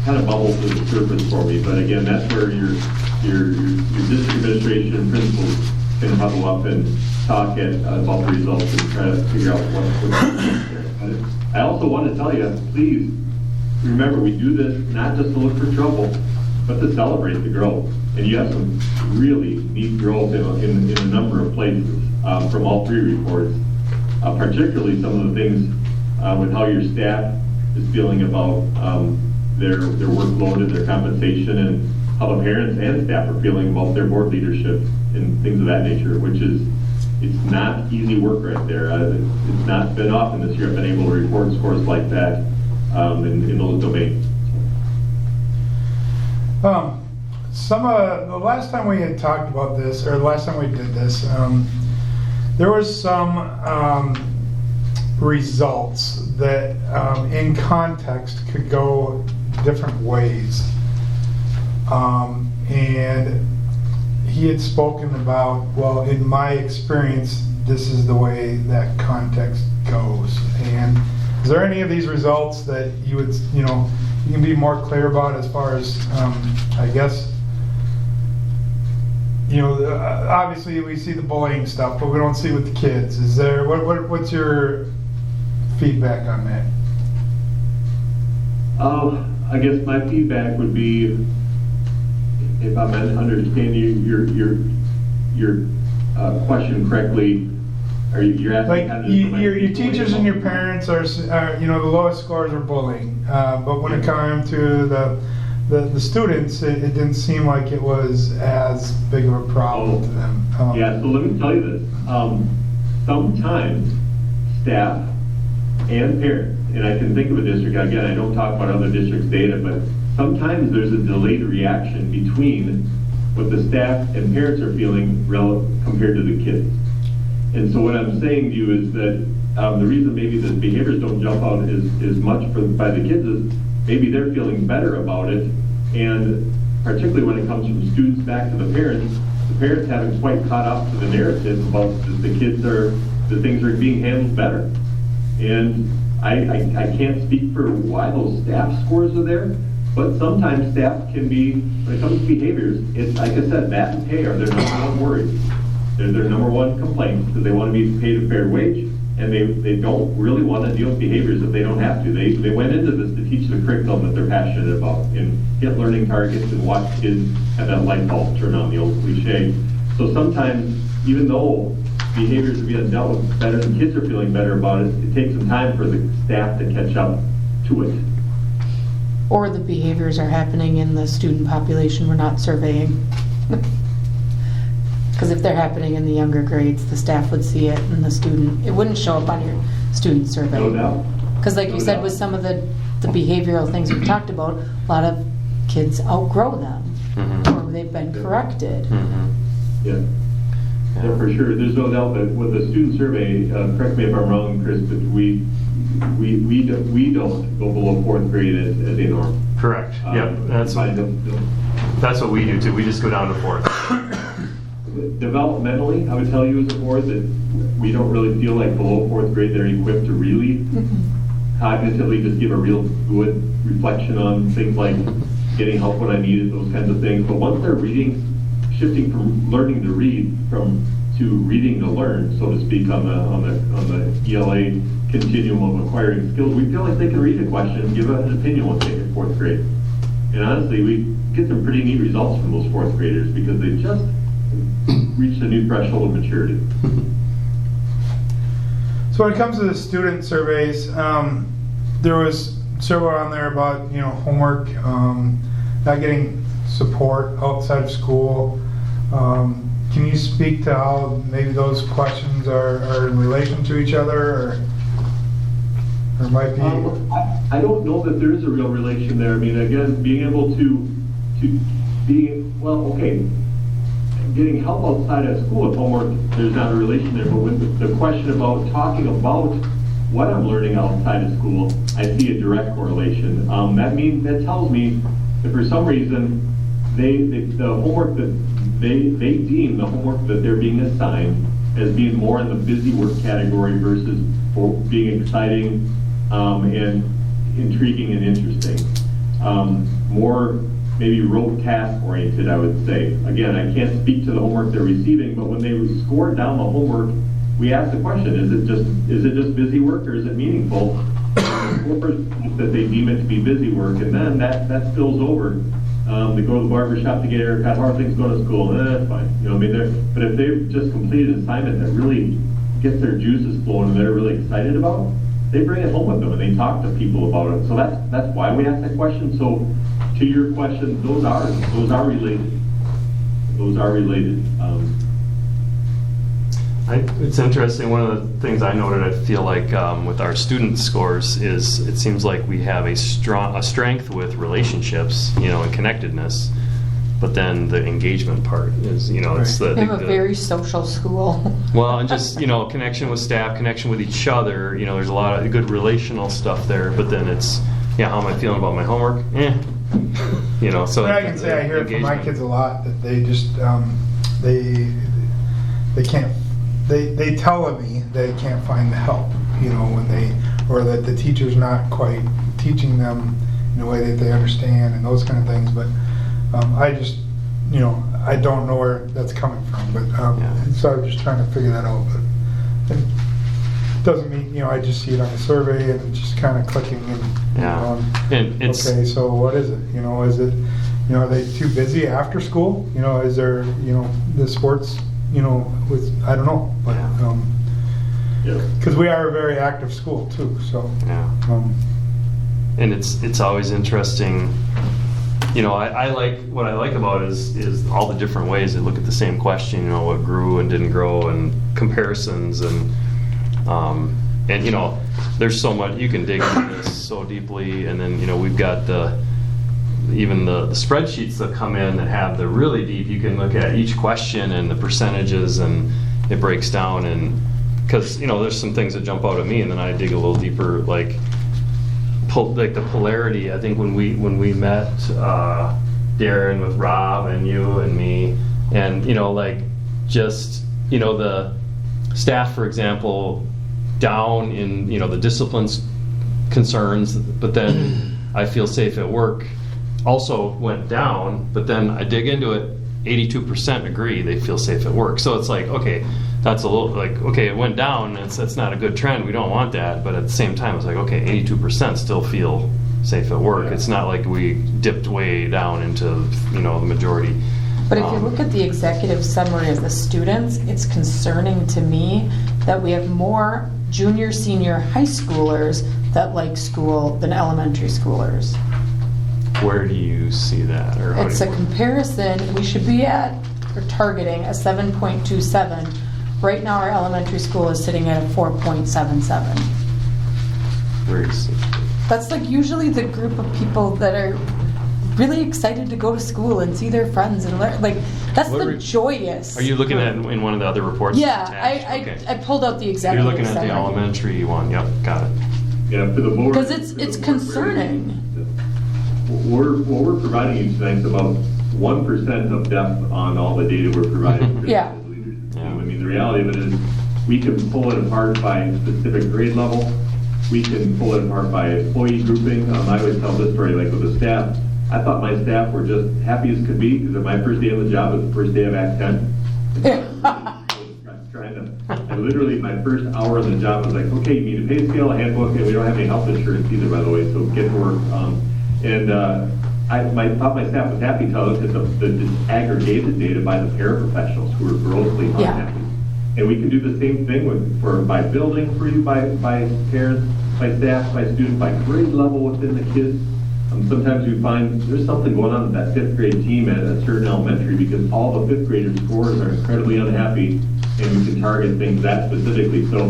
[SPEAKER 1] kind of bubble to the surface for me. But again, that's where your district administration and principals can huddle up and talk about the results and try to figure out what's there. I also want to tell you, please remember, we do this not just to look for trouble, but to celebrate the growth. And you have some really neat growth in a number of places from all 3 reports, particularly some of the things with how your staff is feeling about their workload and their compensation, and how the parents and staff are feeling about their board leadership and things of that nature, which is, it's not easy work right there. It's not been often this year I've been able to report scores like that in those domains.
[SPEAKER 6] The last time we had talked about this, or the last time we did this, there was some results that in context could go different ways. And he had spoken about, well, in my experience, this is the way that context goes. And is there any of these results that you would, you can be more clear about as far as, I guess, obviously we see the bullying stuff, but we don't see with the kids. Is there, what's your feedback on that?
[SPEAKER 1] I guess my feedback would be, if I'm understanding your question correctly, you're asking
[SPEAKER 6] like
[SPEAKER 1] kind of
[SPEAKER 6] your teachers and your parents are the lowest scores are bullying, but when it came to the students, it didn't seem like it was as big of a problem to them.
[SPEAKER 1] Yeah, so let me tell you this. Sometimes staff and parents, and I can think of a district, again, I don't talk about other districts' data, but sometimes there's a delayed reaction between what the staff and parents are feeling compared to the kids. And so what I'm saying to you is that the reason maybe the behaviors don't jump out as much by the kids is maybe they're feeling better about it, and particularly when it comes from students back to the parents haven't quite caught up to the narrative about the things are being handled better. And I can't speak for why those staff scores are there, but sometimes staff can be, when it comes to behaviors, it's like I said, that and pay are their number one worry. They're their number one complaint, because they want to be paid a fair wage, and they don't really want to deal with behaviors if they don't have to. They went into this to teach the curriculum that they're passionate about and hit learning targets and watch kids have that light bulb turn on, the old cliche. So sometimes, even though behaviors are being dealt with better and kids are feeling better about it, it takes some time for the staff to catch up to it.
[SPEAKER 2] Or the behaviors are happening in the student population we're not surveying. Because if they're happening in the younger grades, the staff would see it, and it wouldn't show up on your student survey.
[SPEAKER 1] No doubt.
[SPEAKER 2] Because like you said, with some of the behavioral things we've talked about, a lot of kids outgrow them, or they've been corrected.
[SPEAKER 1] Yeah. Yeah, for sure. There's no doubt that with the student survey, correct me if I'm wrong, Chris, but we don't go below fourth grade as a norm.
[SPEAKER 7] Correct. Yep. That's what we do too. We just go down to fourth.
[SPEAKER 1] Developmentally, I would tell you as a board that we don't really feel like below fourth grade they're equipped to really cognitively just give a real good reflection on things like getting help when I need it, those kinds of things. But once they're reading, shifting from learning to read to reading to learn, so to speak, on the ELA continuum of acquiring skills, we feel like they can read a question and give an opinion once they hit fourth grade. And honestly, we get some pretty neat results from those fourth graders because they just reached a new threshold of maturity.
[SPEAKER 6] So when it comes to the student surveys, there was several on there about homework, not getting support outside of school. Can you speak to how maybe those questions are in relation to each other, or might be?
[SPEAKER 1] I don't know that there is a real relation there. I mean, again, being able to be, well, okay, getting help outside of school with homework, there's not a relation there, but with the question about talking about what I'm learning outside of school, I see a direct correlation. That tells me that for some reason, the homework that they deem the homework that they're being assigned as being more in the busy work category versus being exciting and intriguing and interesting. More maybe rote task oriented, I would say. Again, I can't speak to the homework they're receiving, but when they score down the homework, we ask the question, is it just busy work or is it meaningful? Or that they deem it to be busy work, and then that spills over. They go to the barber shop to get a haircut. How are things going to school? That's fine. But if they've just completed an assignment that really gets their juices flowing and they're really excited about, they bring it home with them and they talk to people about it. So that's why we ask that question. So to your question, those are related. Those are related.
[SPEAKER 7] It's interesting. One of the things I noted, I feel like with our student scores is it seems like we have a strength with relationships, and connectedness. But then the engagement part is, it's the.
[SPEAKER 2] We have a very social school.
[SPEAKER 7] Well, and just connection with staff, connection with each other. There's a lot of good relational stuff there. But then it's, how am I feeling about my homework? So.
[SPEAKER 6] But I can say I hear it from my kids a lot that they just they can't. They tell me they can't find the help, or that the teacher's not quite teaching them in a way that they understand and those kind of things. But I just, I don't know where that's coming from. But so I'm just trying to figure that out. But it doesn't mean, I just see it on the survey and it's just kind of clicking in.
[SPEAKER 7] And it's,
[SPEAKER 6] okay, so what is it? Is it, are they too busy after school? Is there, the sports? With I don't know, but because we are a very active school too, so
[SPEAKER 7] and it's always interesting. I like what I like about it is all the different ways they look at the same question. What grew and didn't grow, and comparisons, and there's so much you can dig into this so deeply, and then we've got even the spreadsheets that come in that have the really deep, you can look at each question and the percentages, and it breaks down, and because, there's some things that jump out at me, and then I dig a little deeper, like the polarity. I think when we met Darren with Rob and you and me, and the staff, for example, down in the disciplines concerns, but then I feel safe at work also went down, but then I dig into it, 82% agree they feel safe at work. So it's like, okay, that's a little like, okay, it went down, that's not a good trend, we don't want that, but at the same time it's like, okay, 82% still feel safe at work.
[SPEAKER 1] Yeah.
[SPEAKER 7] It's not like we dipped way down into the majority.
[SPEAKER 2] But if you look at the executive summary of the students, it's concerning to me that we have more junior, senior high schoolers that like school than elementary schoolers.
[SPEAKER 7] Where do you see that? Or how
[SPEAKER 2] It's
[SPEAKER 7] do
[SPEAKER 2] a
[SPEAKER 7] you-
[SPEAKER 2] comparison, we should be at, or targeting a 7.27. Right now, our elementary school is sitting at a 4.77.
[SPEAKER 7] Where do you see?
[SPEAKER 2] That's like usually the group of people that are really excited to go to school and see their friends and learn. Like, that's
[SPEAKER 7] What
[SPEAKER 2] the
[SPEAKER 7] are-
[SPEAKER 2] joyous.
[SPEAKER 7] Are you looking at in one of the other reports?
[SPEAKER 2] Yeah,
[SPEAKER 7] attached?
[SPEAKER 2] I pulled out the
[SPEAKER 7] You're
[SPEAKER 2] executive
[SPEAKER 7] looking at the
[SPEAKER 2] summary.
[SPEAKER 7] elementary one. Yep, got it.
[SPEAKER 1] Yeah, for the board.
[SPEAKER 2] Because
[SPEAKER 1] for the
[SPEAKER 2] it's
[SPEAKER 1] board,
[SPEAKER 2] concerning.
[SPEAKER 1] What we're providing you tonight is about 1% of depth on all the data we're providing. for
[SPEAKER 2] Yeah.
[SPEAKER 1] the leadership team.
[SPEAKER 7] Yeah.
[SPEAKER 1] I mean, the reality of it is, we can pull it apart by specific grade level. We can pull it apart by employee grouping. I always tell this story, like with the staff. I thought my staff were just happy as could be, because my first day on the job was the first day of Act 10. And literally my first hour on the job was like, okay, you need a pay scale, a handbook, and we don't have any health insurance either, by the way, so get to work. I thought my staff was happy till I looked at the aggregated data by the paraprofessionals who were grossly
[SPEAKER 2] Yeah.
[SPEAKER 1] unhappy. And we can do the same thing by building for you, by parents, by staff, by students, by grade level within the kids. Sometimes we find there's something going on with that fifth grade team at a certain elementary, because all the fifth graders' scores are incredibly unhappy, and we can target things that specifically. So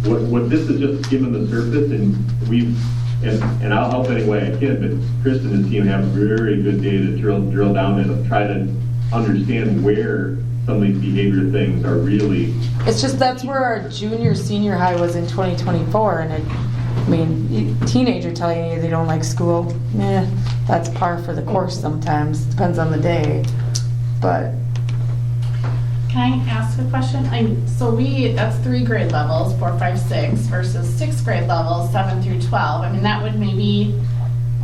[SPEAKER 1] what this is just given the surface, and I'll help any way I can, but Chris and his team have very good data to drill down and try to understand where some of these behavior things are really.
[SPEAKER 2] It's just that's where our junior, senior high was in 2024, and teenager telling you they don't like school, that's par for the course sometimes. Depends on the day, but
[SPEAKER 8] Can I ask a question? That's 3 grade levels, 4, 5, 6, versus 6th grade levels, 7 through 12. That would maybe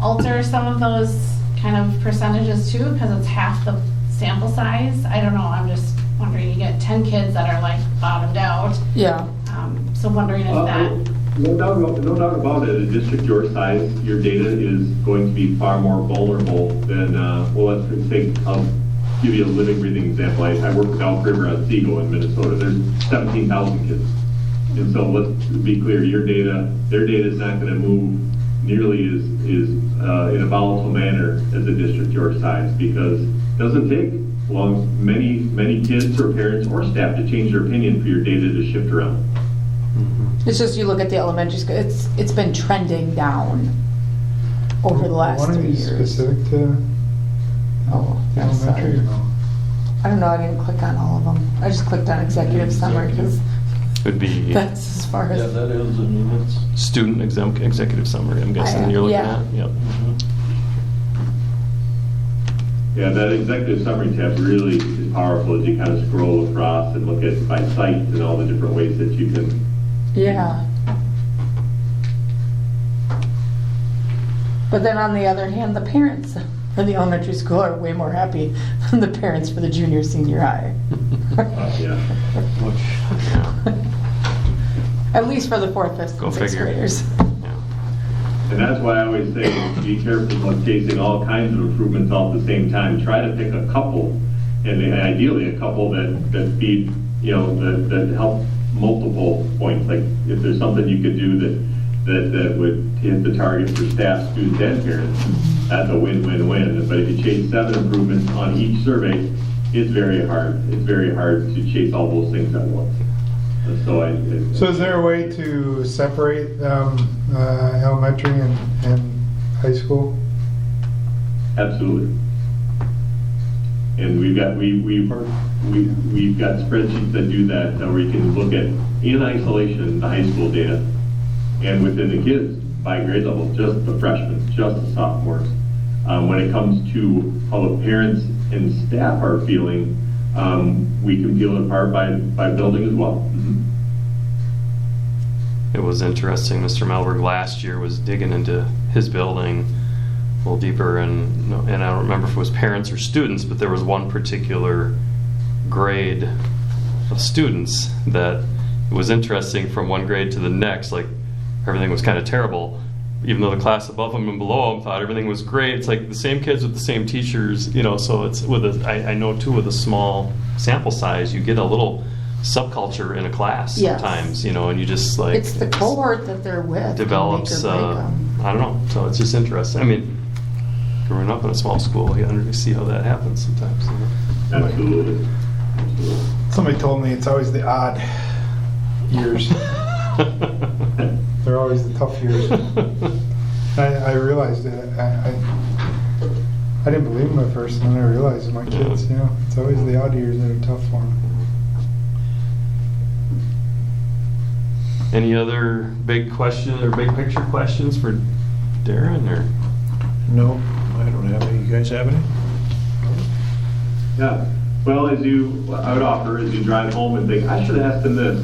[SPEAKER 8] alter some of those kind of percentages too, because it's half the sample size. I don't know, I'm just wondering, you get 10 kids that are like bottomed out.
[SPEAKER 2] yeah.
[SPEAKER 8] So wondering if that.
[SPEAKER 1] No doubt about it. A district your size, your data is going to be far more vulnerable than, let's say, I'll give you a living, breathing example. I work with Elk River on Seago in Minnesota. There's 17,000 kids. And so let's be clear, their data is not going to move nearly as in a volatile manner as a district your size, because it doesn't take long, many kids or parents or staff to change their opinion for your data to shift around.
[SPEAKER 2] It's just you look at the elementary school, it's been trending down over the last
[SPEAKER 6] One of
[SPEAKER 2] 3
[SPEAKER 6] these
[SPEAKER 2] years.
[SPEAKER 6] specific to
[SPEAKER 2] Oh,
[SPEAKER 6] the
[SPEAKER 2] I'm sorry.
[SPEAKER 6] elementary or no?
[SPEAKER 2] I don't know, I didn't click on all of them. I just clicked on executive summary because
[SPEAKER 7] Would be
[SPEAKER 2] that's as far
[SPEAKER 5] Yeah,
[SPEAKER 2] as.
[SPEAKER 5] that is, it's.
[SPEAKER 7] student executive summary, I'm guessing you're looking
[SPEAKER 2] Yeah.
[SPEAKER 7] at? Yep.
[SPEAKER 1] Yeah, that executive summary tab really is powerful as you kind of scroll across and look at by site and all the different ways that you can.
[SPEAKER 2] Yeah. But then on the other hand, the parents for the elementary school are way more happy than the parents for the junior, senior high.
[SPEAKER 1] Yeah.
[SPEAKER 2] At least for the 4th, 5th,
[SPEAKER 7] Go
[SPEAKER 2] and 6th
[SPEAKER 7] figure.
[SPEAKER 2] graders.
[SPEAKER 7] Yeah.
[SPEAKER 1] And that's why I always say, be careful of chasing all kinds of improvements all at the same time. Try to pick a couple, and ideally a couple that feed, that help multiple points. Like if there's something you could do that would hit the target for staff, students, and parents, that's a win-win-win. But if you chase 7 improvements on each survey, it's very hard. It's very hard to chase all those things at once. So
[SPEAKER 6] So is there a way to separate elementary and high school?
[SPEAKER 1] Absolutely. And we've we've got spreadsheets that do that, where you can look at in isolation the high school data, and within the kids by grade level, just the freshmen, just the sophomores. When it comes to how the parents and staff are feeling, we can peel it apart by building as well.
[SPEAKER 7] It was interesting. Mr. Melberg last year was digging into his building a little deeper, and I don't remember if it was parents or students, but there was one particular grade of students that it was interesting from one grade to the next. Like, everything was kind of terrible, even though the class above them and below them thought everything was great. It's like the same kids with the same teachers, so it's I know too, with a small sample size, you get a little subculture in a class
[SPEAKER 2] Yes.
[SPEAKER 7] sometimes, and you just like...
[SPEAKER 2] It's the cohort that they're with.
[SPEAKER 7] Develops,
[SPEAKER 2] Make or break 'em.
[SPEAKER 7] I don't know, so it's just interesting. I mean, growing up in a small school, you see how that happens sometimes.
[SPEAKER 1] Absolutely.
[SPEAKER 6] Somebody told me it's always the odd years. They're always the tough years. I realized it. I didn't believe them at first, and then I realized my kids, it's always the odd years that are tough for them.
[SPEAKER 7] Any other big question or big picture questions for Darren? Or
[SPEAKER 3] No, I don't have any. You guys have any?
[SPEAKER 1] Yeah. Well, I would offer, as you drive home and think, I should have asked him this,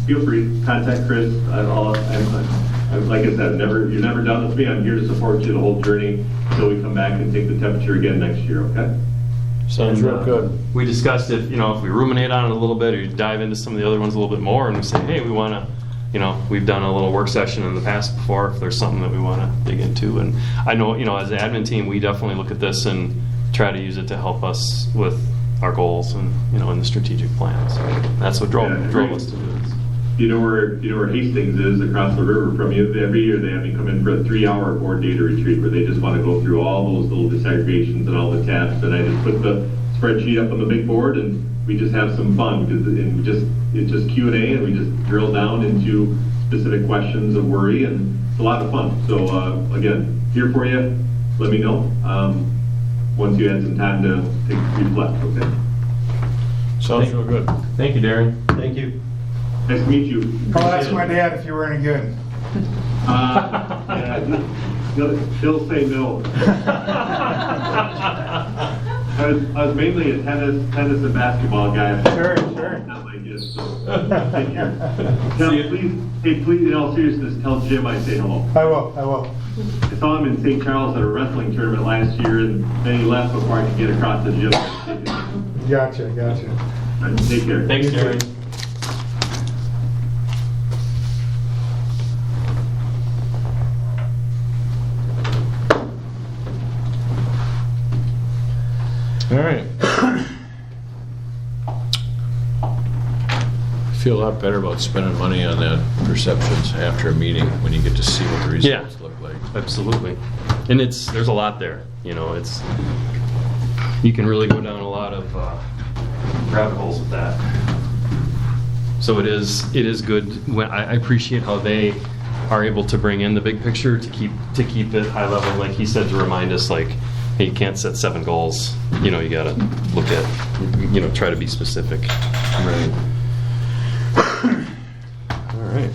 [SPEAKER 1] feel free to contact Chris. Like I said, you're never done with me. I'm here to support you the whole journey until we come back and take the temperature again next year, okay?
[SPEAKER 3] Sounds real good.
[SPEAKER 7] We discussed if we ruminate on it a little bit, or you dive into some of the other ones a little bit more, and we say, hey, we want to, we've done a little work session in the past before, if there's something that we want to dig into. And I know, as an admin team, we definitely look at this and try to use it to help us with our goals and, in the strategic plan. So that's what drove us to do this.
[SPEAKER 1] You know where Hastings is, across the river from you. Every year they have me come in for a 3-hour board data retreat where they just want to go through all those little disaggregations and all the tabs. And I just put the spreadsheet up on the big board, and we just have some fun because it's just Q&A, and we just drill down into specific questions of worry, and it's a lot of fun. So again, here for you. Let me know once you had some time to reflect. Okay.
[SPEAKER 3] Sounds real good.
[SPEAKER 7] Thank you, Darren. Thank you.
[SPEAKER 1] Nice to meet you.
[SPEAKER 6] I'll ask my dad if you were any good.
[SPEAKER 1] Yeah, he'll say no. I was mainly a tennis and basketball guy.
[SPEAKER 6] Sure.
[SPEAKER 1] Not like this. So take care. Now, please, in all seriousness, tell Jim I say hello.
[SPEAKER 6] I will.
[SPEAKER 1] I saw him in St. Charles at a wrestling tournament last year, and then he left before I could get across the gym.
[SPEAKER 6] Gotcha.
[SPEAKER 1] All right, take care.
[SPEAKER 7] Thanks, Darren.
[SPEAKER 3] All right. I feel a lot better about spending money on that perceptions after a meeting when you get to see what the results look like.
[SPEAKER 7] Absolutely. And there's a lot there. You can really go down a lot of rabbit holes with that. So it is good. I appreciate how they are able to bring in the big picture to keep it high level, like he said, to remind us, like, hey, you can't set 7 goals. You got to look at, try to be specific.
[SPEAKER 3] Right.
[SPEAKER 7] All right.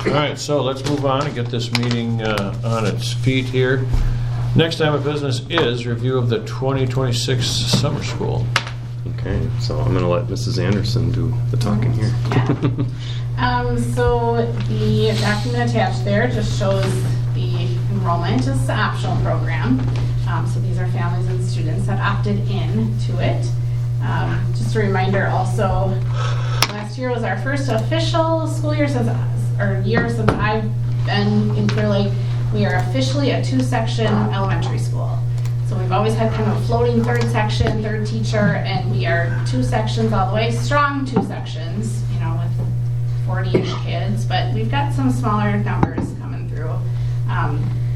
[SPEAKER 3] All right, so let's move on and get this meeting on its feet here. Next item of business is review of the 2026 summer school.
[SPEAKER 7] Okay, so I'm going to let Mrs. Anderson do the talking here.
[SPEAKER 8] So the document attached there just shows the enrollment. It's the optional program. So these are families and students that opted in to it. Just a reminder also, last year was our first official school year since I've been in Clear Lake. We are officially a 2-section elementary school. So we've always had kind of a floating 3rd section, 3rd teacher, and we are 2 sections all the way, strong 2 sections, with 40-ish kids, but we've got some smaller numbers coming through.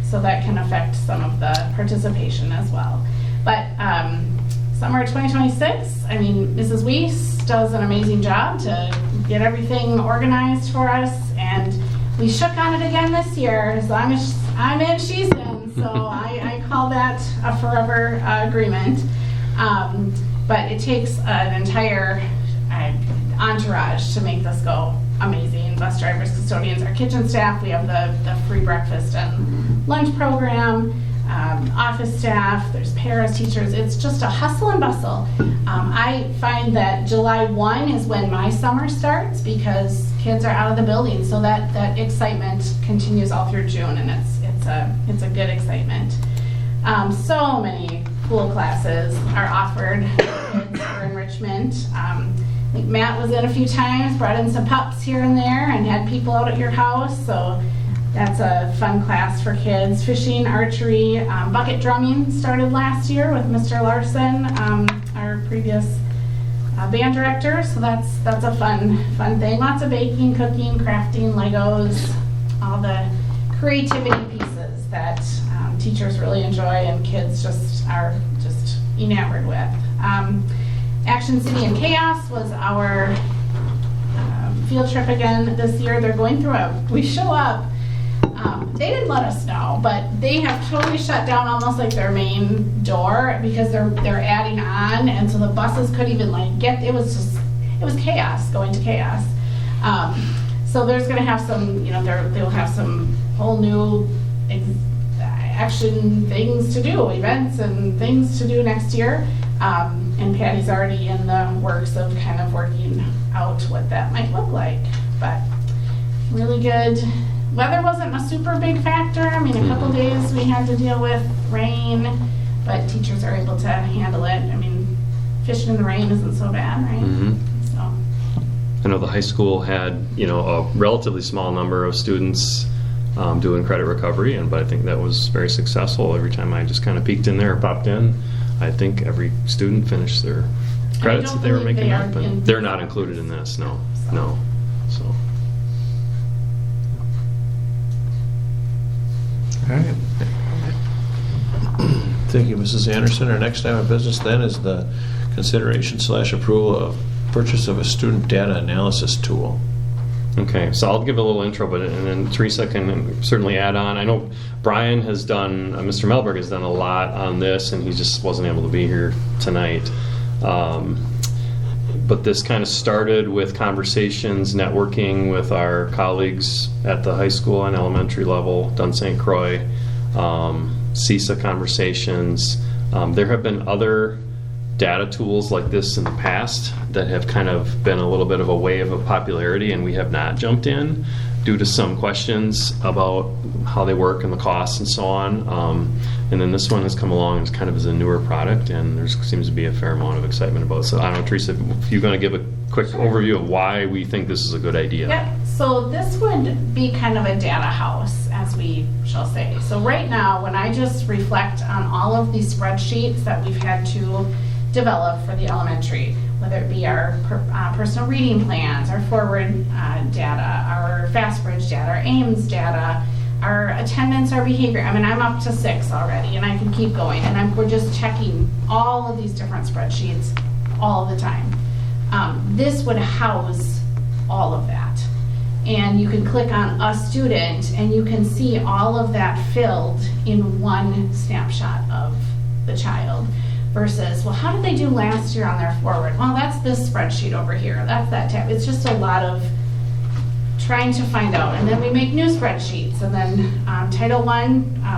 [SPEAKER 8] So that can affect some of the participation as well. But summer 2026, Mrs. Weiss does an amazing job to get everything organized for us, and we shook on it again this year. As long as I'm in, she's in. So I call that a forever agreement. But it takes an entire entourage to make this go amazing. Bus drivers, custodians, our kitchen staff. We have the free breakfast and lunch program, office staff, there's paras, teachers. It's just a hustle and bustle. I find that July 1 is when my summer starts because kids are out of the building, so that excitement continues all through June, and it's a good excitement. So many cool classes are offered for kids for enrichment. I think Matt was in a few times, brought in some pups here and there, and had people out at your house, so that's a fun class for kids. Fishing, archery, bucket drumming started last year with Mr. Larson, our previous band director, so that's a fun thing. Lots of baking, cooking, crafting, Legos, all the creativity pieces that teachers really enjoy and kids are enamored with. Action City and Chaos was our field trip again this year. They're going through we show up, they didn't let us know, but they have totally shut down almost like their main door because they're adding on, and so the buses couldn't even it was chaos going to chaos. So there's going to have some, they'll have some whole new action things to do, events and things to do next year. And Patty's already in the works of kind of working out what that might look like. But really good. Weather wasn't a super big factor. I mean, a couple days we had to deal with rain, but teachers are able to handle it. I mean, fishing in the rain isn't so bad, right?
[SPEAKER 7] Mm-hmm.
[SPEAKER 8] So.
[SPEAKER 7] I know the high school had, a relatively small number of students doing credit recovery, but I think that was very successful. Every time I just kind of peeked in there, popped in, I think every student finished their credits that they were making up, and they're not included in this. No. So.
[SPEAKER 3] All right. Thank you, Mrs. Anderson. Our next item of business then is the consideration/approval of purchase of a student data analysis tool.
[SPEAKER 7] Okay, so I'll give a little intro, and then Teresa can certainly add on. I know Brian has done, Mr. Melberg has done a lot on this, and he just wasn't able to be here tonight. But this kind of started with conversations, networking with our colleagues at the high school and elementary level, Dunn St. Croix, CISA conversations. There have been other data tools like this in the past that have kind of been a little bit of a wave of popularity, and we have not jumped in due to some questions about how they work and the costs and so on. And then this one has come along as kind of as a newer product, and there seems to be a fair amount of excitement about it. So I don't know, Teresa, if you're going to give a quick overview of why we think this is a good idea.
[SPEAKER 8] Yep. So this would be kind of a data house, as we shall say. So right now, when I just reflect on all of these spreadsheets that we've had to develop for the elementary, whether it be our personal reading plans, our forward data, our FastBridge data, our Ames data, our attendance, our behavior. I mean, I'm up to 6 already, and I can keep going. And we're just checking all of these different spreadsheets all the time. This would house all of that. And you can click on a student, and you can see all of that filled in one snapshot of the child. Versus, well, how did they do last year on their forward? Well, that's this spreadsheet over here. That's that tab. It's just a lot of trying to find out. And then we make new spreadsheets. And then Title I,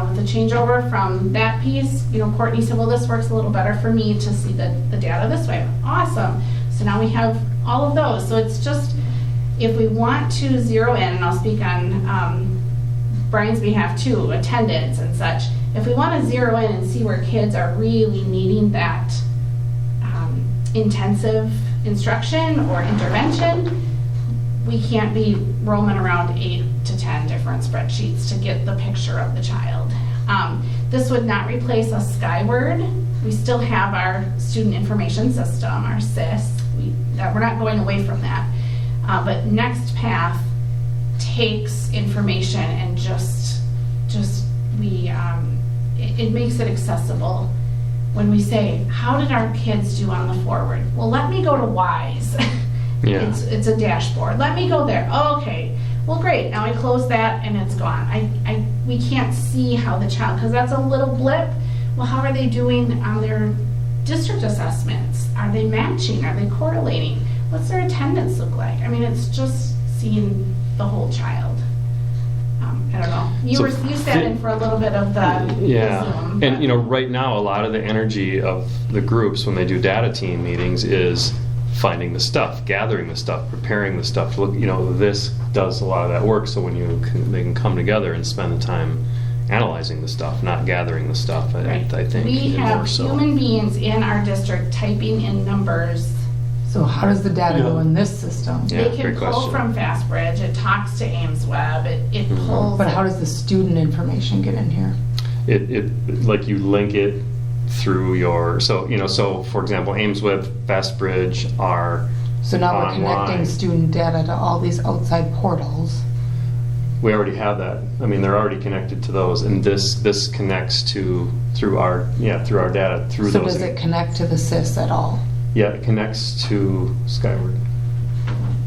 [SPEAKER 8] with the changeover from that piece, Courtney said, well, this works a little better for me to see the data this way. Awesome. So now we have all of those. So it's just, if we want to zero in, and I'll speak on Brian's behalf too, attendance and such, if we want to zero in and see where kids are really needing that intensive instruction or intervention, we can't be roaming around 8 to 10 different spreadsheets to get the picture of the child. This would not replace a Skyward. We still have our student information system, our SIS. We're not going away from that. But NextPath takes information and it makes it accessible. When we say, how did our kids do on the forward? Well, let me go to WISE.
[SPEAKER 7] Yeah.
[SPEAKER 8] It's a dashboard. Let me go there. Oh, okay. Well, great. Now I close that and it's gone. We can't see how the child, because that's a little blip. Well, how are they doing on their district assessments, are they matching? Are they correlating? What's their attendance look like? I mean, it's just seeing the whole child. I don't know. You sat in for a little bit of the
[SPEAKER 7] Yeah,
[SPEAKER 8] Zoom,
[SPEAKER 7] and
[SPEAKER 8] but-
[SPEAKER 7] you know, right now, a lot of the energy of the groups when they do data team meetings is finding the stuff, gathering the stuff, preparing the stuff. Look, you know, this does a lot of that work. So when they can come together and spend the time analyzing the stuff, not gathering the stuff.
[SPEAKER 8] Right.
[SPEAKER 7] I think
[SPEAKER 8] we
[SPEAKER 7] more
[SPEAKER 8] have
[SPEAKER 7] so.
[SPEAKER 8] human beings in our district typing in numbers.
[SPEAKER 2] So how does the data go in this system?
[SPEAKER 7] Yeah,
[SPEAKER 8] They can
[SPEAKER 7] great
[SPEAKER 8] pull
[SPEAKER 7] question.
[SPEAKER 8] from FastBridge. It talks to Ames Web. It
[SPEAKER 7] Mhm.
[SPEAKER 8] pulls.
[SPEAKER 2] But how does the student information get in here?
[SPEAKER 7] It like you link it through your so for example, Ames Web, FastBridge are
[SPEAKER 2] So now we're
[SPEAKER 7] online.
[SPEAKER 2] connecting student data to all these outside portals.
[SPEAKER 7] We already have that. I mean, they're already connected to those, and this connects through our data through
[SPEAKER 2] So
[SPEAKER 7] those.
[SPEAKER 2] does it connect to the SIS at all?
[SPEAKER 7] Yeah, it connects to Skyward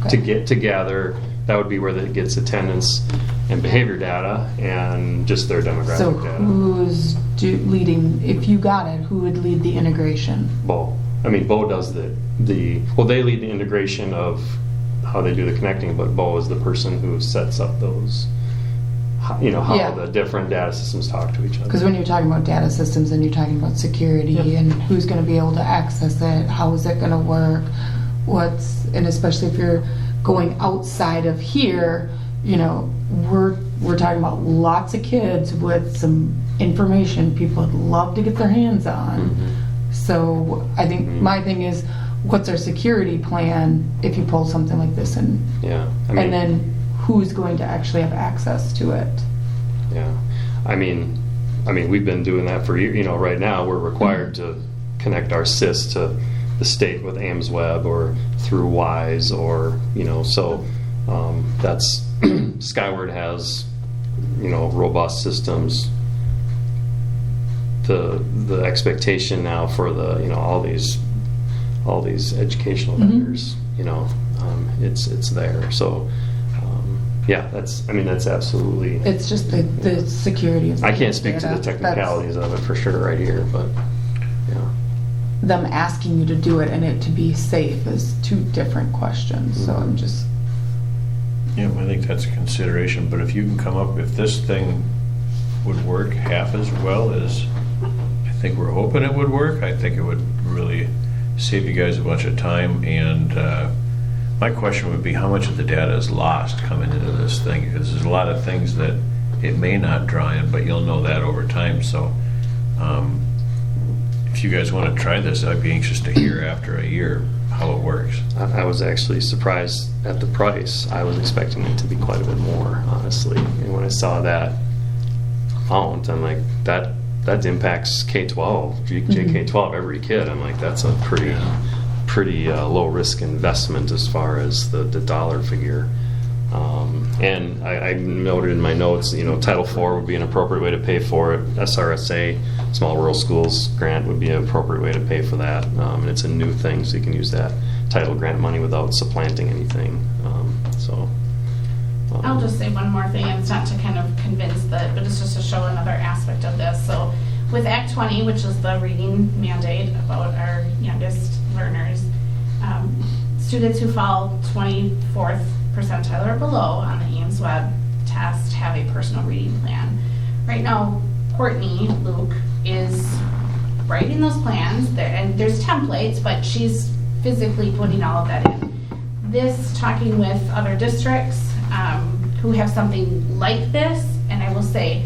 [SPEAKER 2] Okay.
[SPEAKER 7] to gather. That would be where it gets attendance and behavior data and just their demographic
[SPEAKER 2] So
[SPEAKER 7] data.
[SPEAKER 2] who's leading, if you got it, who would lead the integration?
[SPEAKER 7] Bo. I mean, Bo does they lead the integration of how they do the connecting, but Bo is the person who sets up those, how
[SPEAKER 2] Yeah.
[SPEAKER 7] the different data systems talk to each other.
[SPEAKER 2] Because when you're talking about data systems and you're talking about security and who's going to be able to access it, how is it going to work, and especially if you're going outside of here, we're talking about lots of kids with some information people would love to get their hands on.
[SPEAKER 7] Mhm.
[SPEAKER 2] So I think my thing is, what's our security plan if you pull something like this in?
[SPEAKER 7] Yeah. I mean,
[SPEAKER 2] And then who's going to actually have access to it?
[SPEAKER 7] yeah. I mean, we've been doing that for years. Right now we're required to connect our SIS to the state with Ames Web or through WISE or, so that's Skyward has, robust systems. The expectation now for all these educational vendors, it's there. So yeah, that's absolutely.
[SPEAKER 2] It's just the security of
[SPEAKER 7] I can't speak to the
[SPEAKER 2] data.
[SPEAKER 7] technicalities of it for sure right here, but yeah.
[SPEAKER 2] Them asking you to do it and it to be safe is two different questions. So I'm just,
[SPEAKER 3] Yeah, I think that's a consideration, but if you can come up, if this thing would work half as well as I think we're hoping it would work, I think it would really save you guys a bunch of time. And my question would be, how much of the data is lost coming into this thing? Because there's a lot of things that it may not draw in, but you'll know that over time. So if you guys want to try this, I'd be anxious to hear after a year how it works.
[SPEAKER 7] I was actually surprised at the price. I was expecting it to be quite a bit more, honestly. And when I saw that amount, I'm like, that impacts K-12, JK-12, every kid. I'm like, that's a pretty low risk investment as far as the dollar figure. And I noted in my notes, Title IV would be an appropriate way to pay for it. SRSA, Small Rural Schools grant, would be an appropriate way to pay for that. And it's a new thing, so you can use that title grant money without supplanting anything.
[SPEAKER 8] I'll just say one more thing, and it's not to kind of convince but it's just to show another aspect of this. So with Act 20, which is the reading mandate about our youngest learners, students who fall 24th percentile or below on the Ames Web test have a personal reading plan. Right now, Courtney Luke is writing those plans, and there's templates, but she's physically putting all of that in. This, talking with other districts who have something like this, and I will say,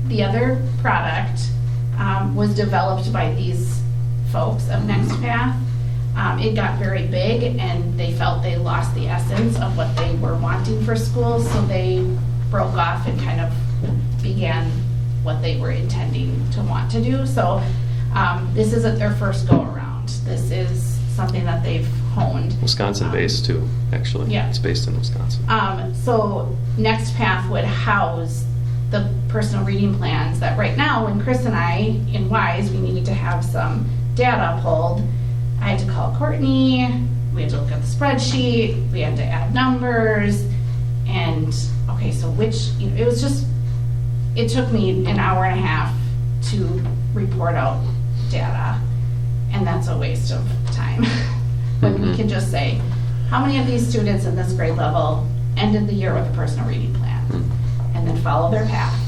[SPEAKER 8] the other product was developed by these folks of NextPath. It got very big, and they felt they lost the essence of what they were wanting for schools, so they broke off and kind of began what they were intending to want to do. So this isn't their first go-around. This is something that they've honed.
[SPEAKER 7] Wisconsin-based too, actually.
[SPEAKER 8] Yeah.
[SPEAKER 7] It's based in Wisconsin.
[SPEAKER 8] So NextPath would house the personal reading plans that right now, when Chris and I, in WISE, we needed to have some data pulled, I had to call Courtney, we had to look at the spreadsheet, we had to add numbers, and okay, so it took me an hour and a half to report out data. and that's a waste of time. When we can just say, how many of these students in this grade level ended the year with a personal reading plan? And then follow their path.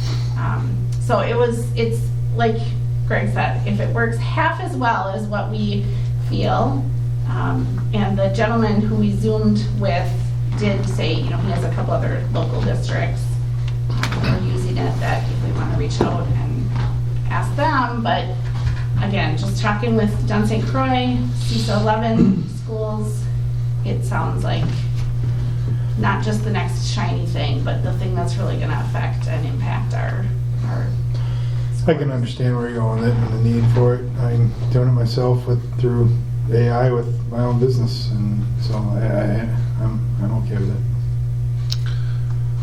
[SPEAKER 8] So it's like Greg said, if it works half as well as what we feel, and the gentleman who we Zoomed with did say, he has a couple other local districts who are using it, that if we want to reach out and ask them. But again, just talking with John St. Croix, CISA 11 schools, it sounds like not just the next shiny thing, but the thing that's really going to affect and impact our
[SPEAKER 6] I can understand where you're going with it and the need for it. I'm doing it myself through AI with my own business, and so I'm okay with it.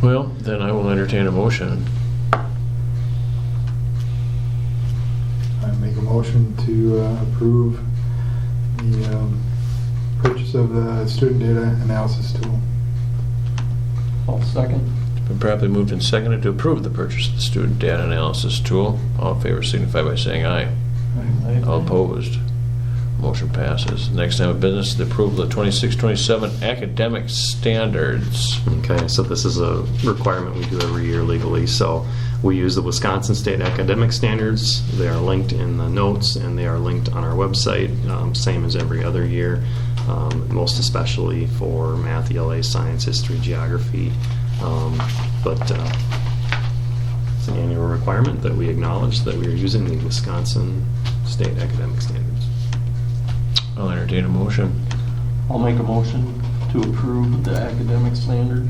[SPEAKER 3] Well, then I will entertain a motion.
[SPEAKER 6] I make a motion to approve the purchase of the student data analysis tool.
[SPEAKER 5] I'll second.
[SPEAKER 3] It's been properly moved and seconded to approve the purchase of the student data analysis tool. All in favor signify by saying aye. All opposed? Motion passes. Next item of business is the approval of 26-27 academic standards.
[SPEAKER 7] Okay, so this is a requirement we do every year legally. So we use the Wisconsin State Academic Standards. They are linked in the notes, and they are linked on our website, same as every other year, most especially for math, ELA, science, history, geography. But it's an annual requirement that we acknowledge that we are using the Wisconsin State Academic Standards.
[SPEAKER 3] I'll entertain a motion.
[SPEAKER 5] I'll make a motion to approve the academic standard.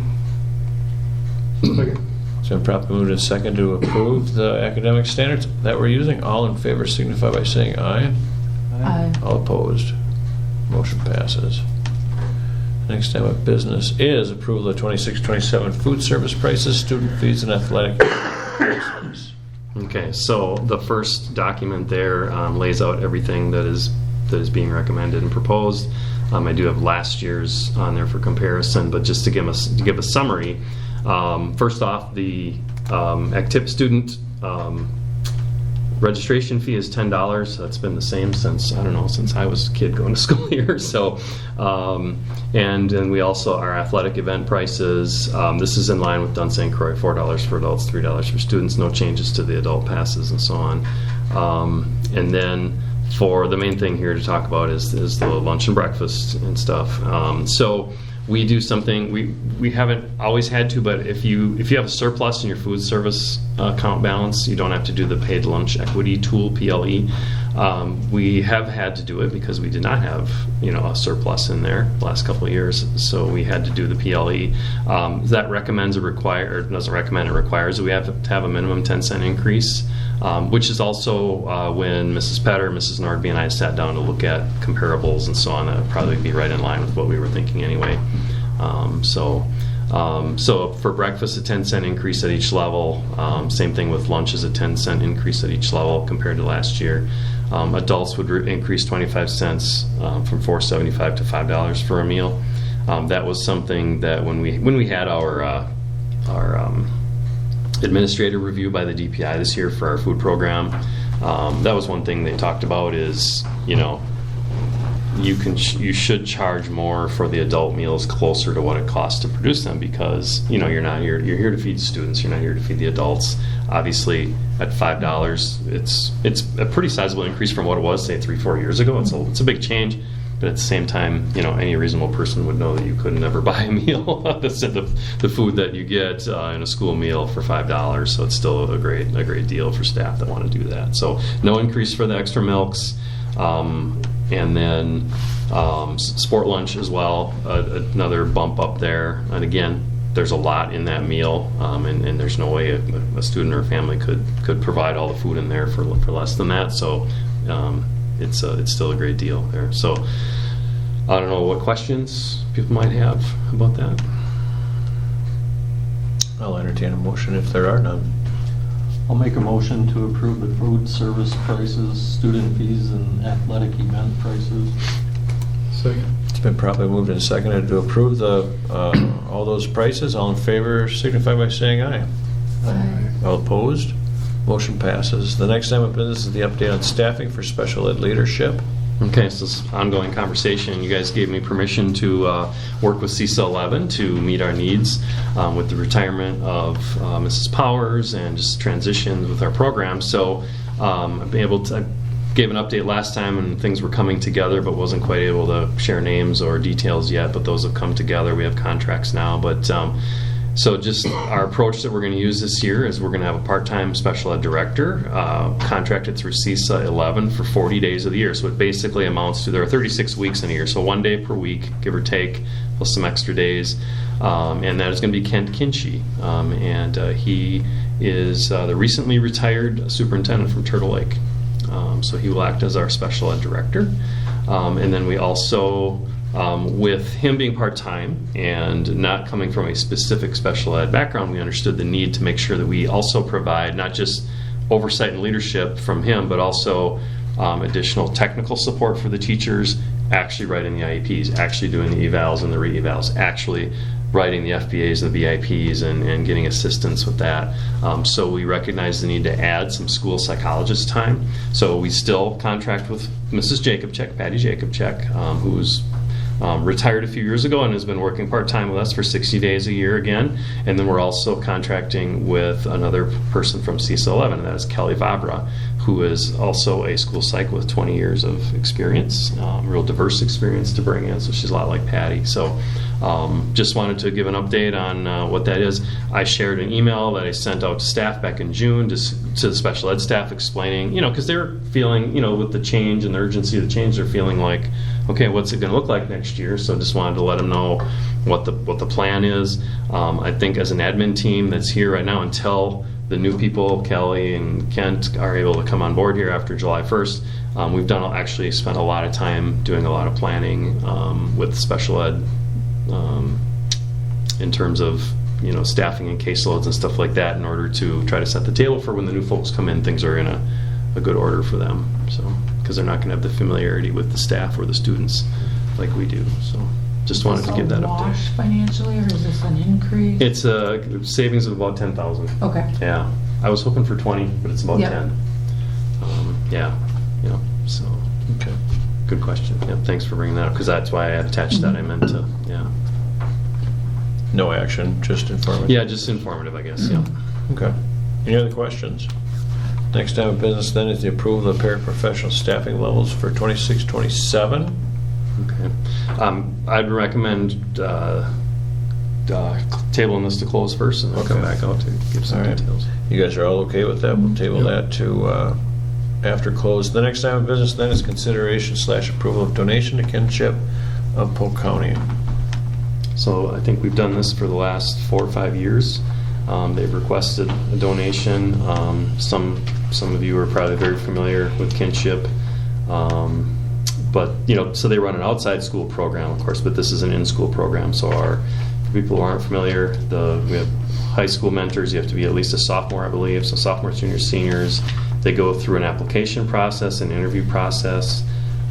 [SPEAKER 6] Second.
[SPEAKER 3] It's been properly moved and seconded to approve the academic standards that we're using. All in favor signify by saying aye.
[SPEAKER 2] Aye.
[SPEAKER 3] All opposed? Motion passes. Next item of business is approval of 26-27 food service prices, student fees, and athletic expenses.
[SPEAKER 7] Okay, so the first document there lays out everything that is being recommended and proposed. I do have last year's on there for comparison, but just to give a summary, first off, the active student registration fee is $10. That's been the same since I was a kid going to school here. So, and then we also, our athletic event prices, this is in line with Dunn St. Croix, $4 for adults, $3 for students, no changes to the adult passes and so on. And then for the main thing here to talk about is the lunch and breakfast and stuff. So we do something we haven't always had to, but if you have a surplus in your food service account balance, you don't have to do the paid lunch equity tool, PLE. We have had to do it because we did not have a surplus in there the last couple of years, so we had to do the PLE. That recommends doesn't recommend, it requires that we have to have a minimum 10-cent increase, which is also when Mrs. Petter, Mrs. Nordby, and I sat down to look at comparables and so on. That would probably be right in line with what we were thinking anyway. So for breakfast, a 10-cent increase at each level. Same thing with lunch, is a 10-cent increase at each level compared to last year. Adults would increase 25 cents from $4.75 to $5 for a meal. That was something that when we had our administrative review by the DPI this year for our food program, that was one thing they talked about is, you should charge more for the adult meals closer to what it costs to produce them, because you're here to feed students, you're not here to feed the adults. Obviously at $5 it's a pretty sizable increase from what it was, say 3-4 years ago. It's a big change, but at the same time, any reasonable person would know that you could never buy a meal that's the food that you get in a school meal for $5. So it's still a great deal for staff that want to do that. So no increase for the extra milks. And then sport lunch as well, another bump up there. And again, there's a lot in that meal, and there's no way a student or a family could provide all the food in there for less than that. So it's still a great deal there. So I don't know what questions people might have about that.
[SPEAKER 3] I'll entertain a motion if there are none.
[SPEAKER 5] I'll make a motion to approve the food service prices, student fees, and athletic event prices.
[SPEAKER 6] Second.
[SPEAKER 3] It's been properly moved and seconded to approve all those prices. All in favor signify by saying aye.
[SPEAKER 2] Aye.
[SPEAKER 3] All opposed? Motion passes. The next item of business is the update on staffing for special ed leadership.
[SPEAKER 7] Okay, so this ongoing conversation. You guys gave me permission to work with CISA 11 to meet our needs with the retirement of Mrs. Powers and just transitions with our program. So I've been able to. I gave an update last time and things were coming together, but wasn't quite able to share names or details yet. But those have come together. We have contracts now. But so just our approach that we're going to use this year is we're going to have a part-time special ed director contracted through CISA 11 for 40 days of the year. So it basically amounts to, there are 36 weeks in a year, so 1 day per week, give or take, plus some extra days. And that is going to be Kent Kinchy. And he is the recently retired superintendent from Turtle Lake. So he will act as our special ed director. And then we also, with him being part-time and not coming from a specific special ed background, we understood the need to make sure that we also provide not just oversight and leadership from him, but also additional technical support for the teachers, actually writing the IEPs, actually doing the evals and the re-evals, actually writing the FBAs and the VIPs and getting assistance with that. So we recognize the need to add some school psychologist time. So we still contract with Mrs. Jacobchek, Patty Jacobchek, who's retired a few years ago and has been working part-time with us for 60 days a year again. And then we're also contracting with another person from CISA 11, and that is Kelly Vabra, who is also a school psych with 20 years of experience, real diverse experience to bring in. So she's a lot like Patty. So just wanted to give an update on what that is. I shared an email that I sent out to staff back in June to the special ed staff explaining, because they're feeling, with the change and the urgency of the change, they're feeling like, okay, what's it going to look like next year? So just wanted to let them know what the plan is. I think as an admin team that's here right now until the new people, Kelly and Kent, are able to come on board here after July 1st, we've actually spent a lot of time doing a lot of planning with special ed in terms of staffing and caseloads and stuff like that in order to try to set the table for when the new folks come in, things are in a good order for them. So because they're not going to have the familiarity with the staff or the students like we do. So just wanted to give that update.
[SPEAKER 2] Wash financially, or is this an increase?
[SPEAKER 7] It's a savings of about $10,000.
[SPEAKER 2] Okay.
[SPEAKER 7] Yeah, I was hoping for 20, but it's about
[SPEAKER 2] Yep.
[SPEAKER 7] 10. So
[SPEAKER 3] Okay.
[SPEAKER 7] good question. Yeah, thanks for bringing that up because that's why I attached that. I meant to. Yeah.
[SPEAKER 3] No action, just informative?
[SPEAKER 7] Yeah, just informative, I guess. Yeah.
[SPEAKER 3] Okay. Any other questions? Next item of business then is the approval of paraprofessional staffing levels for 26-27.
[SPEAKER 7] Okay. I'd recommend tabling this to close first, and then I'll come
[SPEAKER 3] Okay.
[SPEAKER 7] back out to give some
[SPEAKER 3] All right.
[SPEAKER 7] details.
[SPEAKER 3] You guys are all okay with that? We'll table that to after close. The next item of business then is consideration/approval of donation to kinship of Polk County.
[SPEAKER 7] So I think we've done this for the last 4 or 5 years. They've requested a donation. Some of you are probably very familiar with kinship. But, so they run an outside school program, of course, but this is an in-school program. So for people who aren't familiar, we have high school mentors. You have to be at least a sophomore, I believe. So sophomores, juniors, seniors. They go through an application process, an interview process,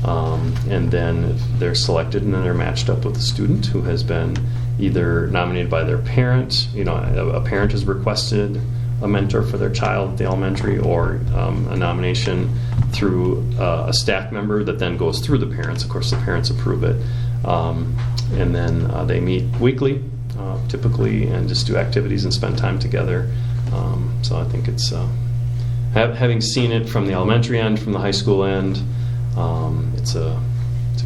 [SPEAKER 7] and then if they're selected, and then they're matched up with a student who has been either nominated by their parent. A parent has requested a mentor for their child at the elementary, or a nomination through a staff member that then goes through the parents. Of course, the parents approve it. And then they meet weekly, typically, and just do activities and spend time together. So I think it's, having seen it from the elementary end, from the high school end, it's a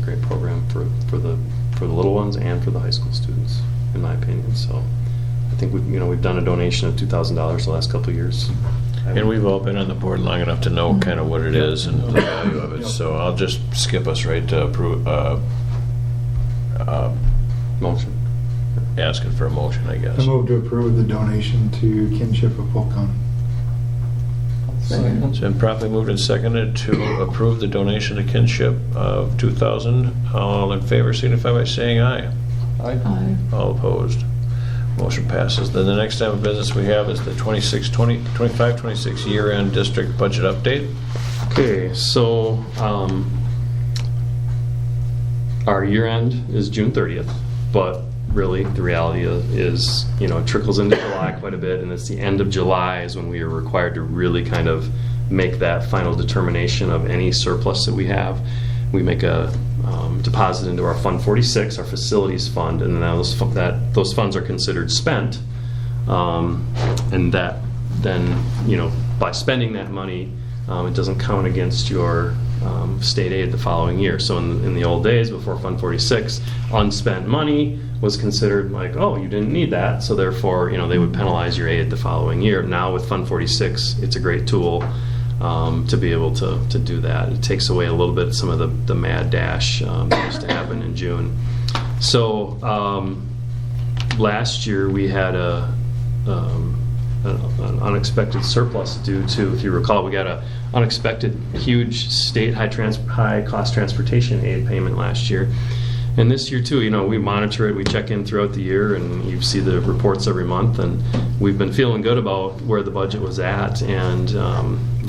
[SPEAKER 7] great program for the little ones and for the high school students, in my opinion. So I think we've done a donation of $2,000 the last couple of years.
[SPEAKER 3] And we've all been on the board long enough to know kind of what it is and the value of it. So I'll just skip us right to approve,
[SPEAKER 7] Motion.
[SPEAKER 3] asking for a motion, I guess.
[SPEAKER 6] I move to approve the donation to kinship of Polk County.
[SPEAKER 3] It's been properly moved and seconded to approve the donation to kinship of $2,000. All in favor signify by saying aye.
[SPEAKER 2] Aye.
[SPEAKER 3] All opposed. Motion passes. Then the next item of business we have is the 25-26 year-end district budget update.
[SPEAKER 7] Okay, so our year end is June 30th, but really the reality is, it trickles into July quite a bit, and it's the end of July is when we are required to really kind of make that final determination of any surplus that we have. we make a deposit into our Fund 46, our facilities fund, and then those funds are considered spent, and that then, by spending that money, it doesn't count against your state aid the following year. So in the old days, before Fund 46, unspent money was considered like, oh, you didn't need that, so therefore, they would penalize your aid the following year. Now with Fund 46, it's a great tool to be able to do that. It takes away a little bit some of the mad dash that used to happen in June. So last year we had an unexpected surplus due to, if you recall, we got an unexpected huge state high cost transportation aid payment last year. And this year too, we monitor it, we check in throughout the year, and you see the reports every month, and we've been feeling good about where the budget was at, and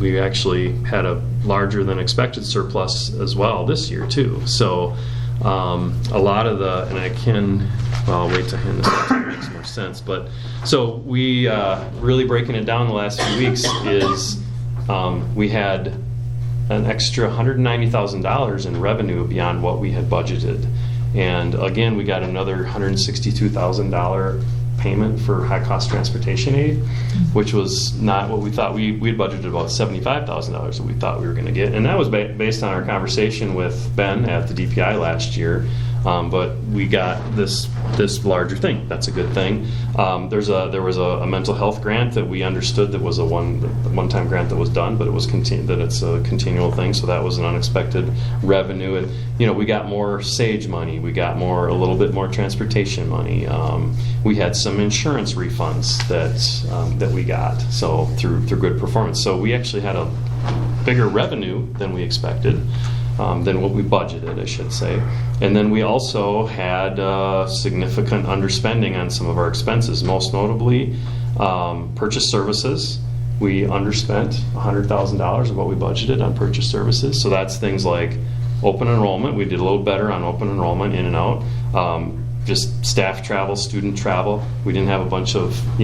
[SPEAKER 7] we actually had a larger than expected surplus as well this year too. So a lot of and I'll wait to hand this out so it makes more sense, but so we really breaking it down the last few weeks is we had an extra $190,000 in revenue beyond what we had budgeted. And again, we got another $162,000 payment for high-cost transportation aid, which was not what we thought. We had budgeted about $75,000 that we thought we were going to get, and that was based on our conversation with Ben at the DPI last year. But we got this larger thing. That's a good thing. There was a mental health grant that we understood that was a one-time grant that was done, but that it's a continual thing. So that was an unexpected revenue, and we got more SAGE money. We got a little bit more transportation money. We had some insurance refunds that we got. So through good performance. So we actually had a bigger revenue than we expected. Than what we budgeted, I should say. And then we also had significant underspending on some of our expenses, most notably purchase services. We underspent $100,000 of what we budgeted on purchase services. So that's things like open enrollment. We did a little better on open enrollment, in and out. Just staff travel, student travel. We didn't have we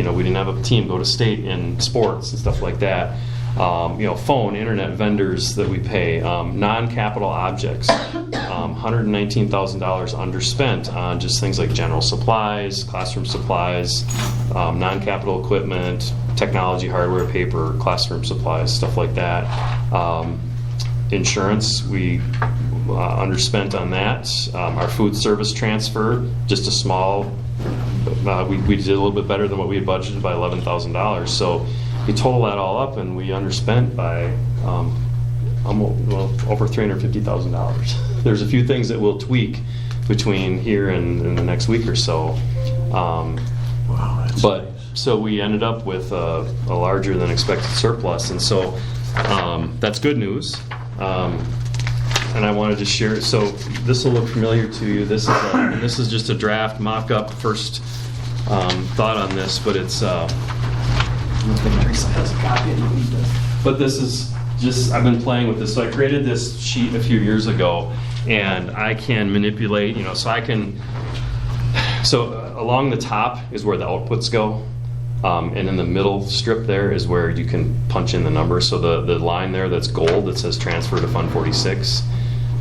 [SPEAKER 7] didn't have a team go to state in sports and stuff like that. Phone, internet vendors that we pay, non-capital objects, $119,000 underspent on just things like general supplies, classroom supplies, non-capital equipment, technology, hardware, paper, classroom supplies, stuff like that. Insurance, we underspent on that. Our food service transfer, just a small, we did a little bit better than what we had budgeted by $11,000. So you total that all up, and we underspent by over $350,000. There's a few things that we'll tweak between here and the next week or so.
[SPEAKER 3] Wow, that's nice.
[SPEAKER 7] So we ended up with a larger than expected surplus, and so that's good news. And I wanted to share. So this will look familiar to you. This is just a draft mock-up first thought on this, but it's. I don't think Teresa has a copy. But this is just, I've been playing with this. So I created this sheet a few years ago, and I can manipulate, so along the top is where the outputs go, and in the middle strip there is where you can punch in the numbers. So the line there that's gold that says transfer to Fund 46.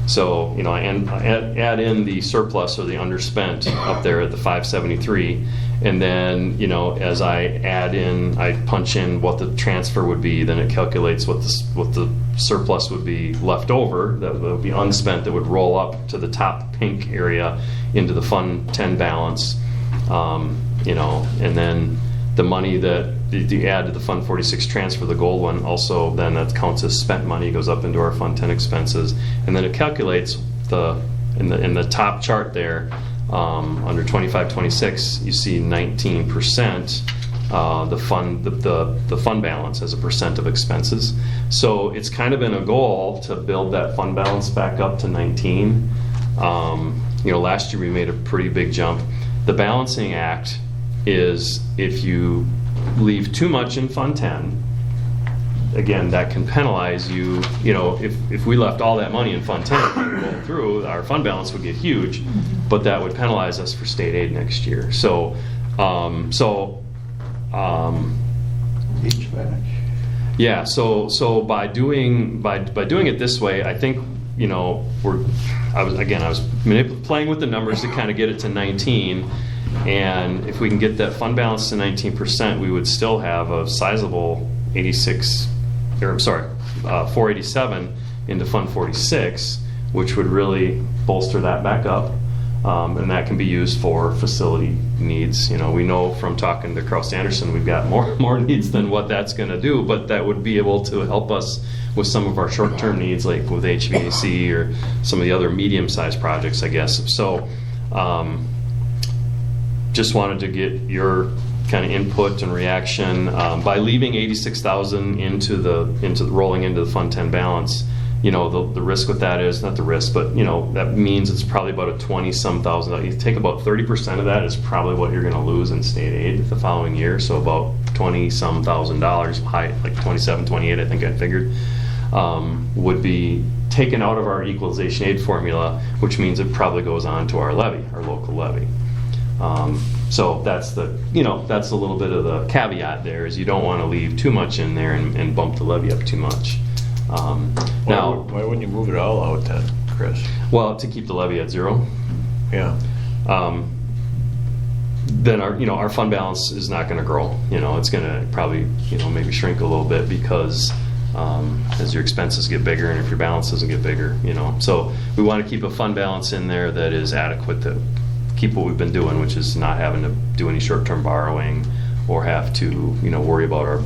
[SPEAKER 7] So, I add in the surplus or the underspent up there at the 573. And then, as I punch in what the transfer would be, then it calculates what the surplus would be left over, that would be unspent, that would roll up to the top pink area into the Fund 10 balance, and then the money that you add to the Fund 46 transfer, the gold one, also then that counts as spent money, goes up into our Fund 10 expenses, and then it calculates in the top chart there. Under 25-26, you see 19% the fund balance as a percent of expenses. So it's kind of been a goal to build that fund balance back up to 19. Last year we made a pretty big jump. The balancing act is if you leave too much in Fund 10, again, that can penalize you. If we left all that money in Fund 10 and rolled through, our fund balance would get huge, but that would penalize us for state aid next year. So, HVAC. Yeah. So by doing it this way, I think you know, I was playing with the numbers to kind of get it to 19, and if we can get that fund balance to 19%, we would still have a sizable 487 into Fund 46, which would really bolster that back up. And that can be used for facility needs. You know, we know from talking to Carl Sanderson, we've got more needs than what that's going to do, but that would be able to help us with some of our short-term needs, like with HVAC or some of the other medium-sized projects, I guess. So, just wanted to get your kind of input and reaction by leaving 86,000 into the rolling into the Fund 10 balance. You know, the risk with that is, not the risk, but, you know, that means it's probably about a 20-some thousand. You take about 30% of that is probably what you're going to lose in state aid the following year. So about 20-some $1,000, high, like 27, 28, I think I figured, would be taken out of our equalization aid formula, which means it probably goes on to our levy, our local levy. So that's a little bit of the caveat there, is you don't want to leave too much in there and bump the levy up too much. Now,
[SPEAKER 3] why wouldn't you move it all out then, Chris?
[SPEAKER 7] Well, to keep the levy at 0.
[SPEAKER 3] Yeah.
[SPEAKER 7] Then our fund balance is not going to grow. You know, it's going to probably, maybe shrink a little bit because as your expenses get bigger and if your balance doesn't get bigger, So we want to keep a fund balance in there that is adequate to keep what we've been doing, which is not having to do any short-term borrowing or have to, worry about our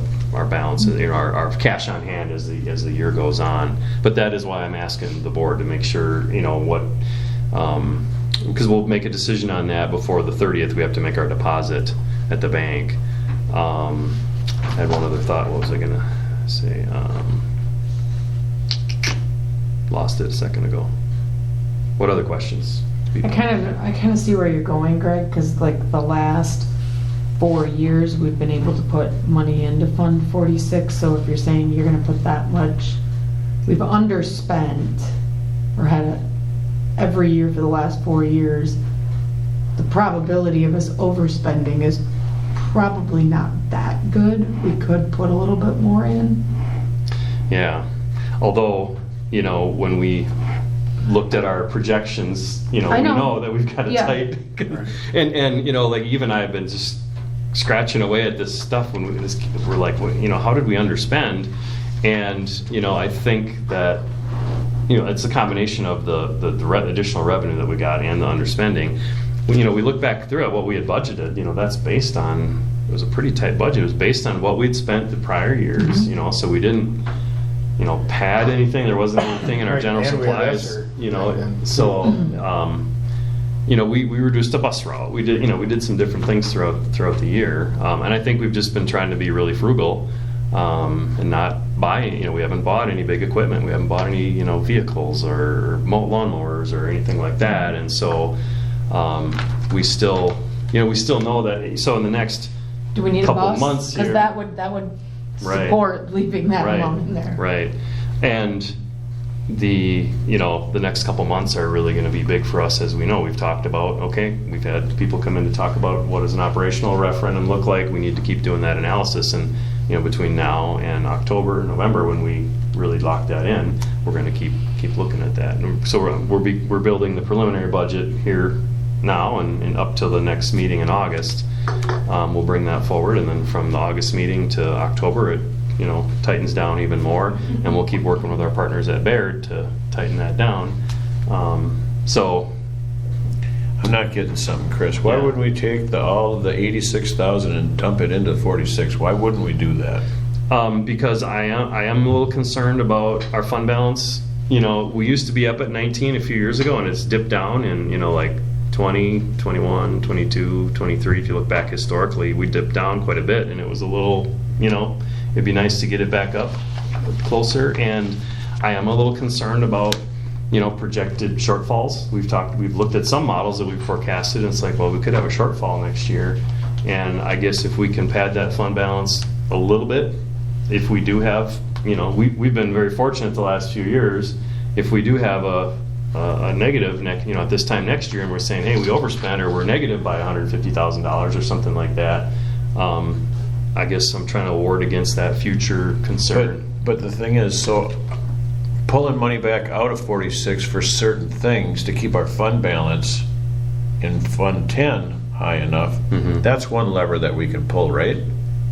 [SPEAKER 7] balance, our cash on hand as the year goes on. But that is why I'm asking the board to make sure, because we'll make a decision on that before the 30th. We have to make our deposit at the bank. I had one other thought. What was I gonna say? Lost it a second ago. What other questions?
[SPEAKER 2] I kind of see where you're going, Greg, because like the last 4 years we've been able to put money into Fund 46. So if you're saying you're going to put that much, we've underspent or had it every year for the last 4 years. The probability of us overspending is probably not that good. We could put a little bit more in.
[SPEAKER 7] Yeah, although when we looked at our projections, we know that we've got a tight, and like even I've been just scratching away at this stuff when we're like, how did we underspend? And I think that it's a combination of the additional revenue that we got and the underspending. When we look back through at what we had budgeted, that's based on, it was a pretty tight budget. It was based on what we'd spent the prior years, so we didn't pad anything. There wasn't anything in our general supplies, so we reduced a bus route. We did some different things throughout the year, and I think we've just been trying to be really frugal and not buy. We haven't bought any big equipment. We haven't bought any vehicles or lawnmowers or anything like that, and so we still know that. So in the next
[SPEAKER 2] do we need
[SPEAKER 7] couple
[SPEAKER 2] a bus?
[SPEAKER 7] Months here,
[SPEAKER 2] because that would support leaving that amount in there.
[SPEAKER 7] Right, and the next couple months are really going to be big for us, as we know. We've talked about, we've had people come in to talk about what does an operational referendum look like. We need to keep doing that analysis, and between now and October, November, when we really lock that in, we're going to keep looking at that. And so we're building the preliminary budget here now, and up till the next meeting in August, we'll bring that forward, and then from the August meeting to October, it tightens down even more, and we'll keep working with our partners at Baird to tighten that down. So
[SPEAKER 3] I'm not getting something, Chris. Why wouldn't we take all of the 86,000 and dump it into 46? Why wouldn't we do that?
[SPEAKER 7] Because I am a little concerned about our fund balance. We used to be up at 19 a few years ago, and it's dipped down in like 20, 21, 22, 23. If you look back historically, we dipped down quite a bit, and it was a little, it'd be nice to get it back up closer. And I am a little concerned about, projected shortfalls. We've looked at some models that we've forecasted, and it's like, well, we could have a shortfall next year. And I guess if we can pad that fund balance a little bit, if we do have, we've been very fortunate the last few years. If we do have a negative, at this time next year, and we're saying, hey, we overspent, or we're negative by $150,000 or something like that, I guess I'm trying to ward against that future concern.
[SPEAKER 3] But the thing is, so pulling money back out of 46 for certain things to keep our fund balance in Fund 10 high enough, that's one lever that we can pull, right?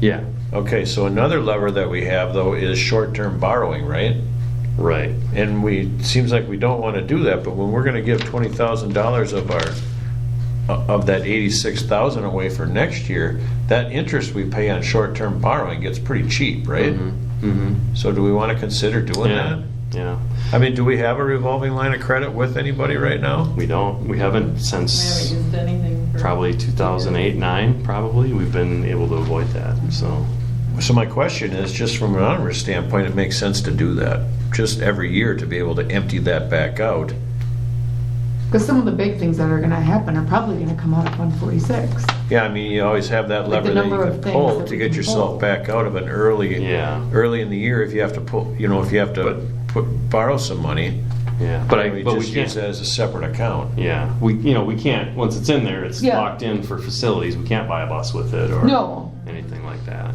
[SPEAKER 7] Yeah,
[SPEAKER 3] Okay, so another lever that we have, though, is short-term borrowing, right?
[SPEAKER 7] right.
[SPEAKER 3] And seems like we don't want to do that, but when we're going to give $20,000 of that 86,000 away for next year, that interest we pay on short-term borrowing gets pretty cheap, right? So do we want to consider doing
[SPEAKER 7] Yeah,
[SPEAKER 3] that?
[SPEAKER 7] yeah.
[SPEAKER 3] I mean, do we have a revolving line of credit with anybody right now?
[SPEAKER 7] We don't. We haven't since
[SPEAKER 2] We haven't used anything for-
[SPEAKER 7] probably 2008, 9. Probably we've been able to avoid that.
[SPEAKER 3] So my question is, just from an auditor's standpoint, it makes sense to do that, just every year to be able to empty that back out.
[SPEAKER 2] Because some of the big things that are gonna happen are probably gonna come out of Fund 46.
[SPEAKER 3] Yeah, I mean, you always have that
[SPEAKER 2] Like the
[SPEAKER 3] lever that you
[SPEAKER 2] number of
[SPEAKER 3] can
[SPEAKER 2] things
[SPEAKER 3] pull
[SPEAKER 2] that
[SPEAKER 3] to
[SPEAKER 2] we
[SPEAKER 3] get
[SPEAKER 2] can
[SPEAKER 3] yourself
[SPEAKER 2] pull.
[SPEAKER 3] back out of an early in the year if you have to pull, if you have to borrow some money.
[SPEAKER 7] Yeah, but
[SPEAKER 3] we
[SPEAKER 7] we
[SPEAKER 3] just use
[SPEAKER 7] can't.
[SPEAKER 3] that as a separate account.
[SPEAKER 7] Yeah, we can't. Once it's in there, it's
[SPEAKER 2] Yeah.
[SPEAKER 7] locked in for facilities. We can't buy a bus with it or
[SPEAKER 2] No.
[SPEAKER 7] anything like that,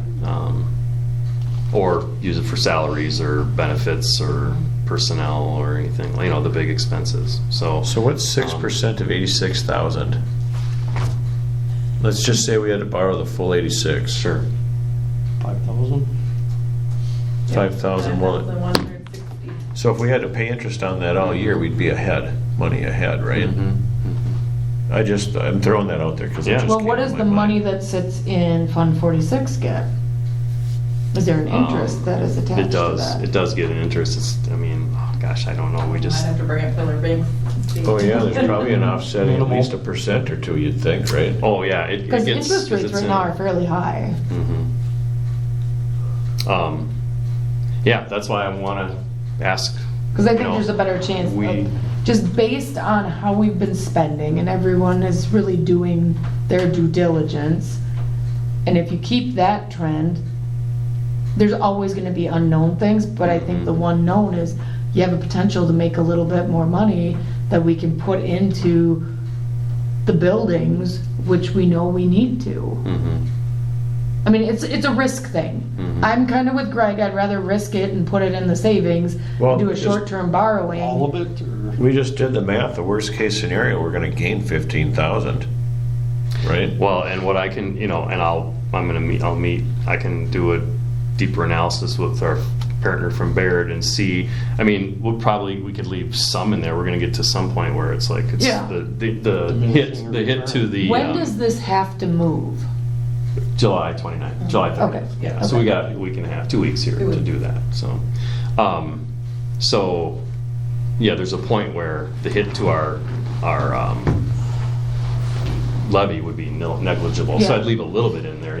[SPEAKER 7] or use it for salaries or benefits or personnel or anything. The big expenses. So
[SPEAKER 3] What's 6% of 86,000? Let's just say we had to borrow the full 86.
[SPEAKER 7] sure.
[SPEAKER 5] 5,000?
[SPEAKER 3] 5,000 more.
[SPEAKER 2] The 160.
[SPEAKER 3] So if we had to pay interest on that all year, we'd be money ahead, right? I'm throwing that out there because
[SPEAKER 7] Yeah.
[SPEAKER 2] Well, what does the money that sits in Fund 46 get? Is there an interest that is attached
[SPEAKER 7] It does.
[SPEAKER 2] to that?
[SPEAKER 7] It does get an interest. I don't know. We just.
[SPEAKER 9] Might have to bring up Pillar Bank.
[SPEAKER 3] Oh, yeah, there's probably an offsetting, at least 1% or 2, you'd think, right?
[SPEAKER 7] Oh yeah, it
[SPEAKER 2] Because
[SPEAKER 7] gets.
[SPEAKER 2] interest rates
[SPEAKER 7] it's
[SPEAKER 2] right
[SPEAKER 7] in-
[SPEAKER 2] now are fairly high.
[SPEAKER 7] Yeah, that's why I want to ask.
[SPEAKER 2] Because I think there's a better chance,
[SPEAKER 7] we-
[SPEAKER 2] just based on how we've been spending and everyone is really doing their due diligence. And if you keep that trend, there's always gonna be unknown things, but I think the one known is you have a potential to make a little bit more money that we can put into the buildings, which we know we need to. I mean, it's a risk thing. I'm kind of with Greg, I'd rather risk it and put it in the savings,
[SPEAKER 3] Well,
[SPEAKER 2] do a
[SPEAKER 3] just
[SPEAKER 2] short-term borrowing.
[SPEAKER 5] All of it, or?
[SPEAKER 3] We just did the math, the worst case scenario, we're gonna gain 15,000, right?
[SPEAKER 7] Well, and what I can, I'll meet, I can do a deeper analysis with our partner from Baird and see, we could leave some in there. We're gonna get to some point where it's like, it's
[SPEAKER 2] Yeah.
[SPEAKER 7] the hit to the.
[SPEAKER 2] When does this have to move?
[SPEAKER 7] July 29th, July 30th.
[SPEAKER 2] Okay.
[SPEAKER 7] Yeah, so we got a week and a half, 2 weeks here to do that, so, yeah, there's a point where the hit to our levy would be negligible, so
[SPEAKER 2] Yeah.
[SPEAKER 7] I'd leave a little bit in there,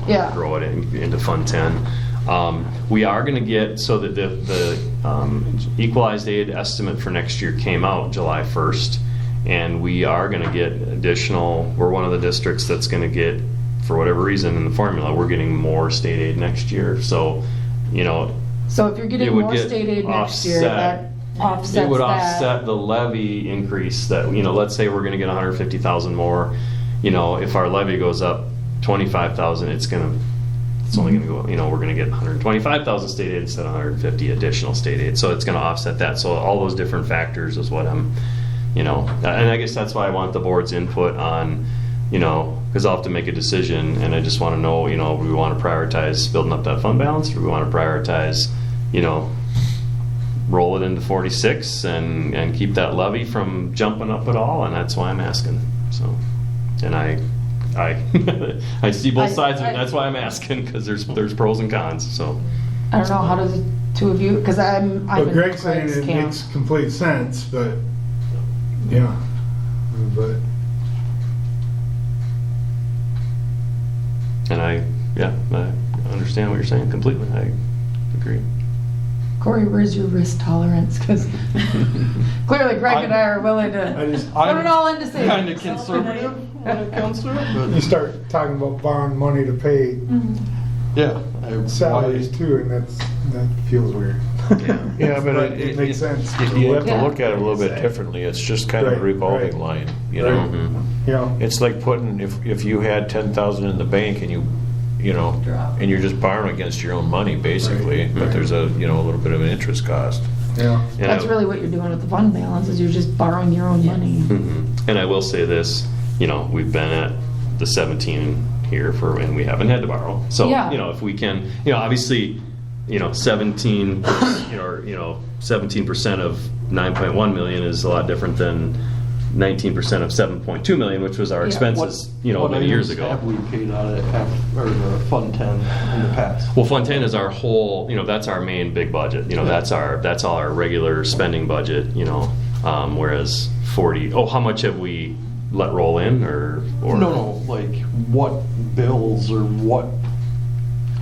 [SPEAKER 2] Yeah.
[SPEAKER 7] throw it into Fund 10. We are gonna get, so that the equalized aid estimate for next year came out July 1st, and we are gonna get additional, we're one of the districts that's gonna get, for whatever reason in the formula, we're getting more state aid next year, so,
[SPEAKER 2] So if you're
[SPEAKER 7] It
[SPEAKER 2] getting
[SPEAKER 7] would
[SPEAKER 2] more
[SPEAKER 7] get
[SPEAKER 2] state aid next year,
[SPEAKER 7] offset.
[SPEAKER 2] that offsets
[SPEAKER 7] it would
[SPEAKER 2] that.
[SPEAKER 7] offset the levy increase that, let's say we're gonna get 150,000 more, if our levy goes up 25,000, it's only gonna go, we're gonna get 125,000 state aid instead of 150 additional state aid, so it's gonna offset that, so all those different factors is what I'm, and I guess that's why I want the board's input on, because I'll have to make a decision, and I just want to know, do we want to prioritize building up that fund balance, or do we want to prioritize, roll it into 46 and keep that levy from jumping up at all, and that's why I'm asking. So, and I I see both sides of it. That's why I'm asking, because there's pros and cons. So
[SPEAKER 2] I don't know, how does the two of you, because I'm
[SPEAKER 6] But
[SPEAKER 2] in
[SPEAKER 6] Greg's saying
[SPEAKER 2] Greg's
[SPEAKER 6] it
[SPEAKER 2] camp.
[SPEAKER 6] makes complete sense, but, yeah, but.
[SPEAKER 7] and I understand what you're saying completely. I agree.
[SPEAKER 2] Corey, where's your risk tolerance? Because clearly Greg and I are willing to
[SPEAKER 6] I just,
[SPEAKER 2] put it all into savings.
[SPEAKER 5] Kind of conservative when it comes to it,
[SPEAKER 6] you
[SPEAKER 5] but
[SPEAKER 6] start talking about borrowing money to pay
[SPEAKER 5] yeah.
[SPEAKER 6] salaries too, and that feels weird.
[SPEAKER 3] Yeah, but
[SPEAKER 6] it makes sense.
[SPEAKER 3] You have to
[SPEAKER 2] Yeah.
[SPEAKER 3] look at it a little bit differently. It's just kind of a
[SPEAKER 6] Right,
[SPEAKER 3] revolving
[SPEAKER 6] right.
[SPEAKER 3] line, you know?
[SPEAKER 6] Right. Yeah.
[SPEAKER 3] It's like putting, if you had 10,000 in the bank and and you're just borrowing against your own money, basically, but there's a little bit of an interest cost.
[SPEAKER 6] Yeah.
[SPEAKER 7] And
[SPEAKER 2] That's really what you're doing with the fund balance, is you're just borrowing your own money.
[SPEAKER 7] And I will say this, we've been at the 17 here and we haven't had to borrow. So,
[SPEAKER 2] Yeah.
[SPEAKER 7] If we can, obviously, 17, 17% of 9.1 million is a lot different than 19% of 7.2 million, which was our
[SPEAKER 2] Yeah.
[SPEAKER 7] expenses,
[SPEAKER 5] What
[SPEAKER 7] many years
[SPEAKER 5] items
[SPEAKER 7] ago.
[SPEAKER 5] have we paid out of Fund 10 in the past?
[SPEAKER 7] Well, Fund 10 is our whole, that's our main big budget. That's all our regular spending budget. Whereas 40. Oh, how much have we let roll in, or?
[SPEAKER 5] No, like what bills or what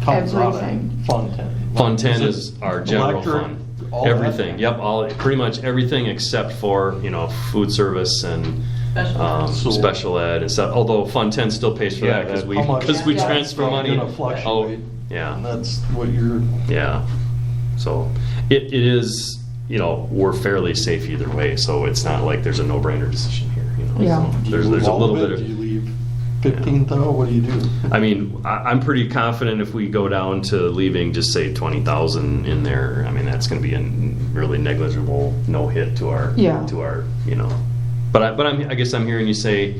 [SPEAKER 5] comes out of
[SPEAKER 2] Everything.
[SPEAKER 5] Fund 10?
[SPEAKER 7] Fund 10
[SPEAKER 5] it
[SPEAKER 7] is our general
[SPEAKER 5] electric,
[SPEAKER 7] fund.
[SPEAKER 5] all that?
[SPEAKER 7] Everything. Yep. Pretty much everything except for food service and
[SPEAKER 5] So-
[SPEAKER 7] special ed and stuff. Although Fund 10 still pays for that because
[SPEAKER 5] How
[SPEAKER 7] we
[SPEAKER 5] much
[SPEAKER 2] Yeah.
[SPEAKER 7] transfer money.
[SPEAKER 5] Gonna fluctuate.
[SPEAKER 7] yeah.
[SPEAKER 5] And that's what you're.
[SPEAKER 7] Yeah. So it is, we're fairly safe either way. So it's not like there's a no-brainer decision here.
[SPEAKER 2] Yeah.
[SPEAKER 7] So
[SPEAKER 5] Do you
[SPEAKER 7] there's
[SPEAKER 5] move
[SPEAKER 7] a
[SPEAKER 5] all
[SPEAKER 7] little
[SPEAKER 5] of
[SPEAKER 7] bit
[SPEAKER 5] it?
[SPEAKER 7] of.
[SPEAKER 5] Do you leave 15,000? What do you do?
[SPEAKER 7] I mean, I'm pretty confident if we go down to leaving just say 20,000 in there. I mean, that's going to be a really negligible no hit to our
[SPEAKER 2] Yeah.
[SPEAKER 7] But I guess I'm hearing you say,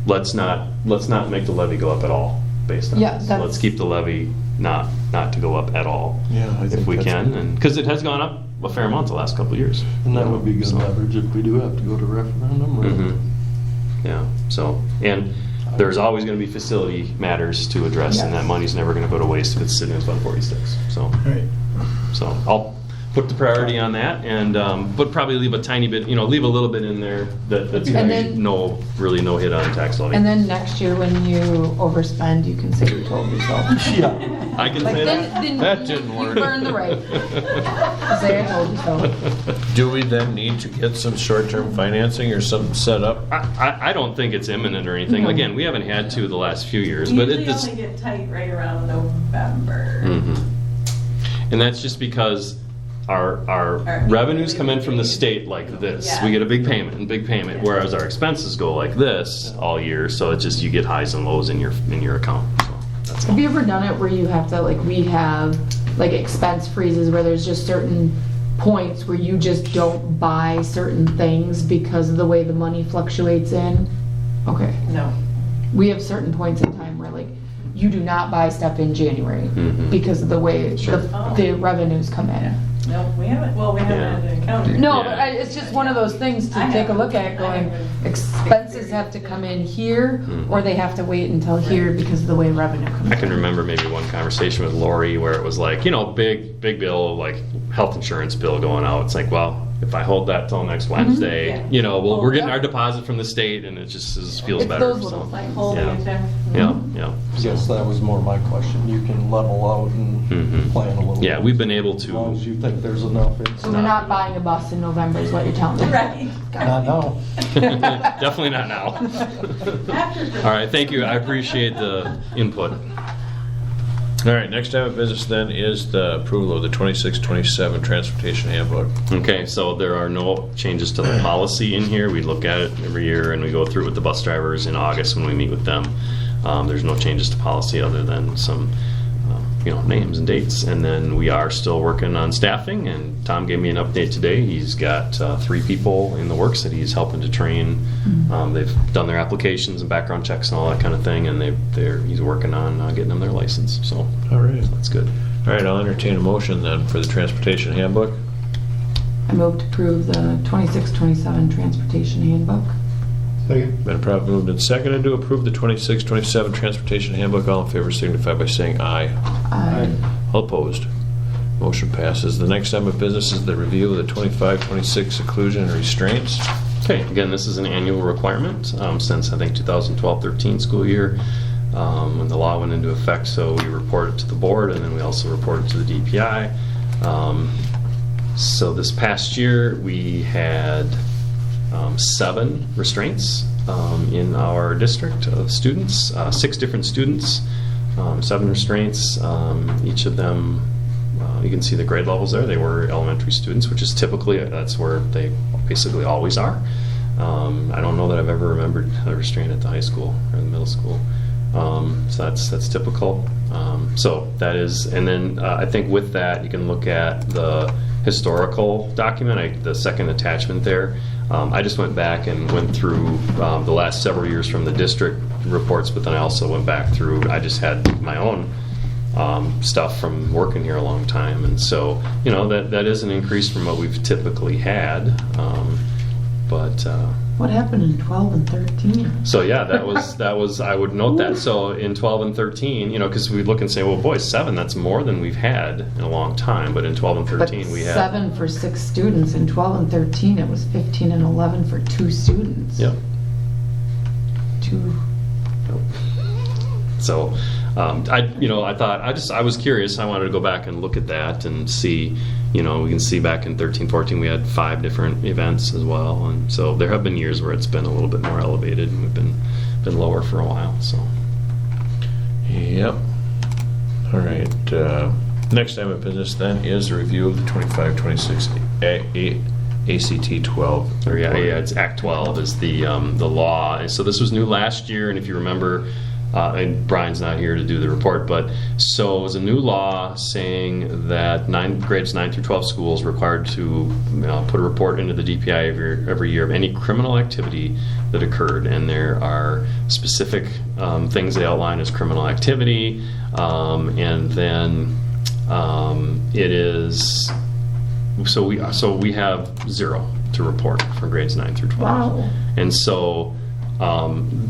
[SPEAKER 7] let's not make the levy go up at all based on
[SPEAKER 2] Yeah,
[SPEAKER 7] this.
[SPEAKER 2] that's-
[SPEAKER 7] Let's keep the levy not to go up at all.
[SPEAKER 5] Yeah, I
[SPEAKER 7] if
[SPEAKER 5] think
[SPEAKER 7] we
[SPEAKER 5] that's-
[SPEAKER 7] can, and because it has gone up a fair amount the last couple of years.
[SPEAKER 5] And that would be good
[SPEAKER 7] So-
[SPEAKER 5] leverage if we do have to go to referendum. Or
[SPEAKER 7] Mhm. Yeah. So, and there's always going to be facility matters to address, and
[SPEAKER 2] Yes.
[SPEAKER 7] that money's never going to go to waste if it's sitting in Fund 46. So,
[SPEAKER 6] Right.
[SPEAKER 7] I'll put the priority on that, and but probably leave a tiny bit, leave a little bit in there that's
[SPEAKER 2] And
[SPEAKER 7] going to
[SPEAKER 2] then-
[SPEAKER 7] no hit on tax levy.
[SPEAKER 2] And then next year, when you overspend, you can say you told yourself.
[SPEAKER 5] Yeah.
[SPEAKER 7] I can
[SPEAKER 2] Like,
[SPEAKER 7] say
[SPEAKER 2] then,
[SPEAKER 7] that.
[SPEAKER 2] then
[SPEAKER 3] That didn't work.
[SPEAKER 2] You burn the right. Say I told you so.
[SPEAKER 3] Do we then need to get some short-term financing or something set up?
[SPEAKER 7] I don't think it's imminent or anything.
[SPEAKER 2] No.
[SPEAKER 7] Again, we haven't had to the last few years,
[SPEAKER 9] We
[SPEAKER 7] but
[SPEAKER 9] usually
[SPEAKER 7] it's.
[SPEAKER 9] only get tight right around November.
[SPEAKER 7] Mhm. And that's just because our
[SPEAKER 9] Our
[SPEAKER 7] revenues come in from the state like this.
[SPEAKER 9] Yeah.
[SPEAKER 7] We get a big payment, whereas our expenses go like this all year. So it's just you get highs and lows in your account. So that's all.
[SPEAKER 2] Have you ever done it where you have to, like, we have, like, expense freezes where there's just certain points where you just don't buy certain things because of the way the money fluctuates in? Okay.
[SPEAKER 9] No.
[SPEAKER 2] We have certain points in time where, like, you do not buy stuff in January
[SPEAKER 7] Mhm.
[SPEAKER 2] because of the way
[SPEAKER 7] Sure.
[SPEAKER 2] the revenues come in.
[SPEAKER 9] No, we haven't, well, we haven't had an encounter.
[SPEAKER 2] No,
[SPEAKER 7] Yeah.
[SPEAKER 2] but it's just one of those things to
[SPEAKER 9] I
[SPEAKER 2] take a
[SPEAKER 9] haven't.
[SPEAKER 2] look at,
[SPEAKER 9] I
[SPEAKER 2] going,
[SPEAKER 9] haven't.
[SPEAKER 2] expenses have to come in here,
[SPEAKER 7] Mhm.
[SPEAKER 2] or they have to wait until here because of the way revenue comes in.
[SPEAKER 7] I can remember maybe one conversation with Lori where it was like, big bill, like health insurance bill going out. It's like, well, if I hold that till next Wednesday,
[SPEAKER 9] Yeah.
[SPEAKER 7] we're getting
[SPEAKER 2] Yeah.
[SPEAKER 7] our deposit from the state, and it just feels
[SPEAKER 2] It's
[SPEAKER 7] better.
[SPEAKER 2] those little
[SPEAKER 7] so.
[SPEAKER 2] things.
[SPEAKER 9] Holding
[SPEAKER 7] Yeah.
[SPEAKER 9] it there.
[SPEAKER 7] Yeah.
[SPEAKER 5] I guess that was more my question. You can level out and
[SPEAKER 7] Mhm.
[SPEAKER 5] plan a little.
[SPEAKER 7] Yeah, we've been able
[SPEAKER 5] As long as
[SPEAKER 7] to.
[SPEAKER 5] you think there's enough in.
[SPEAKER 2] So we're not buying a bus in November is what you're telling me?
[SPEAKER 9] Right.
[SPEAKER 5] Not now.
[SPEAKER 7] Definitely not now.
[SPEAKER 9] After.
[SPEAKER 7] All right, thank you. I appreciate the input.
[SPEAKER 3] All right, next item of business then is the approval of the 26-27 Transportation Handbook.
[SPEAKER 7] Okay, so there are no changes to the policy in here. We look at it every year, and we go through it with the bus drivers in August when we meet with them. There's no changes to policy other than some, names and dates. And then we are still working on staffing, and Tom gave me an update today. He's got 3 people in the works that he's helping to train. They've done their applications and background checks and all that kind of thing, and he's working on getting them their license. So
[SPEAKER 3] All right.
[SPEAKER 7] that's good.
[SPEAKER 3] All right, I'll entertain a motion then for the Transportation Handbook.
[SPEAKER 2] I move to approve the 26-27 Transportation Handbook.
[SPEAKER 6] Second.
[SPEAKER 3] Been properly moved and seconded to approve the 26-27 Transportation Handbook. All in favor signify by saying aye.
[SPEAKER 2] Aye.
[SPEAKER 3] All opposed. Motion passes. The next item of business is the review of the 25-26 seclusion and restraints.
[SPEAKER 7] Okay, again, this is an annual requirement since I think 2012-13 school year when the law went into effect. So we report it to the board, and then we also report it to the DPI. So this past year we had 7 restraints in our district of students, 6 different students, 7 restraints. Each of them, you can see the grade levels there. They were elementary students, which is typically, that's where they basically always are. I don't know that I've ever remembered a restraint at the high school or the middle school. So that's typical. So that is, and then I think with that, you can look at the historical document, the second attachment there. I just went back and went through the last several years from the district reports, but then I also went back through, I just had my own stuff from working here a long time. And so, that is an increase from what we've typically had.
[SPEAKER 2] What happened in 12 and 13?
[SPEAKER 7] So yeah, that was I would note that. So in 12 and 13, because we look and say, well, boy, 7, that's more than we've had in a long time. But in 12 and 13, we had
[SPEAKER 2] 7 for 6 students. In 12 and 13, it was 15 and 11 for 2 students.
[SPEAKER 7] Yep.
[SPEAKER 2] 2.
[SPEAKER 7] So, I thought I was curious. I wanted to go back and look at that and see. We can see back in 13, 14, we had 5 different events as well, and so there have been years where it's been a little bit more elevated, and we've been lower for a while. So.
[SPEAKER 3] Yep. All right. Next item of business then is a review of the 25-26 ACT 12.
[SPEAKER 7] Or yeah, it's Act 12 is the law. And so this was new last year, and if you remember, and Brian's not here to do the report, but so it was a new law saying that grades 9 through 12 schools required to put a report into the DPI every year of any criminal activity that occurred, and there are specific things they outline as criminal activity, and then it is so we have 0 to report for grades 9 through 12.
[SPEAKER 2] Wow.
[SPEAKER 7] And so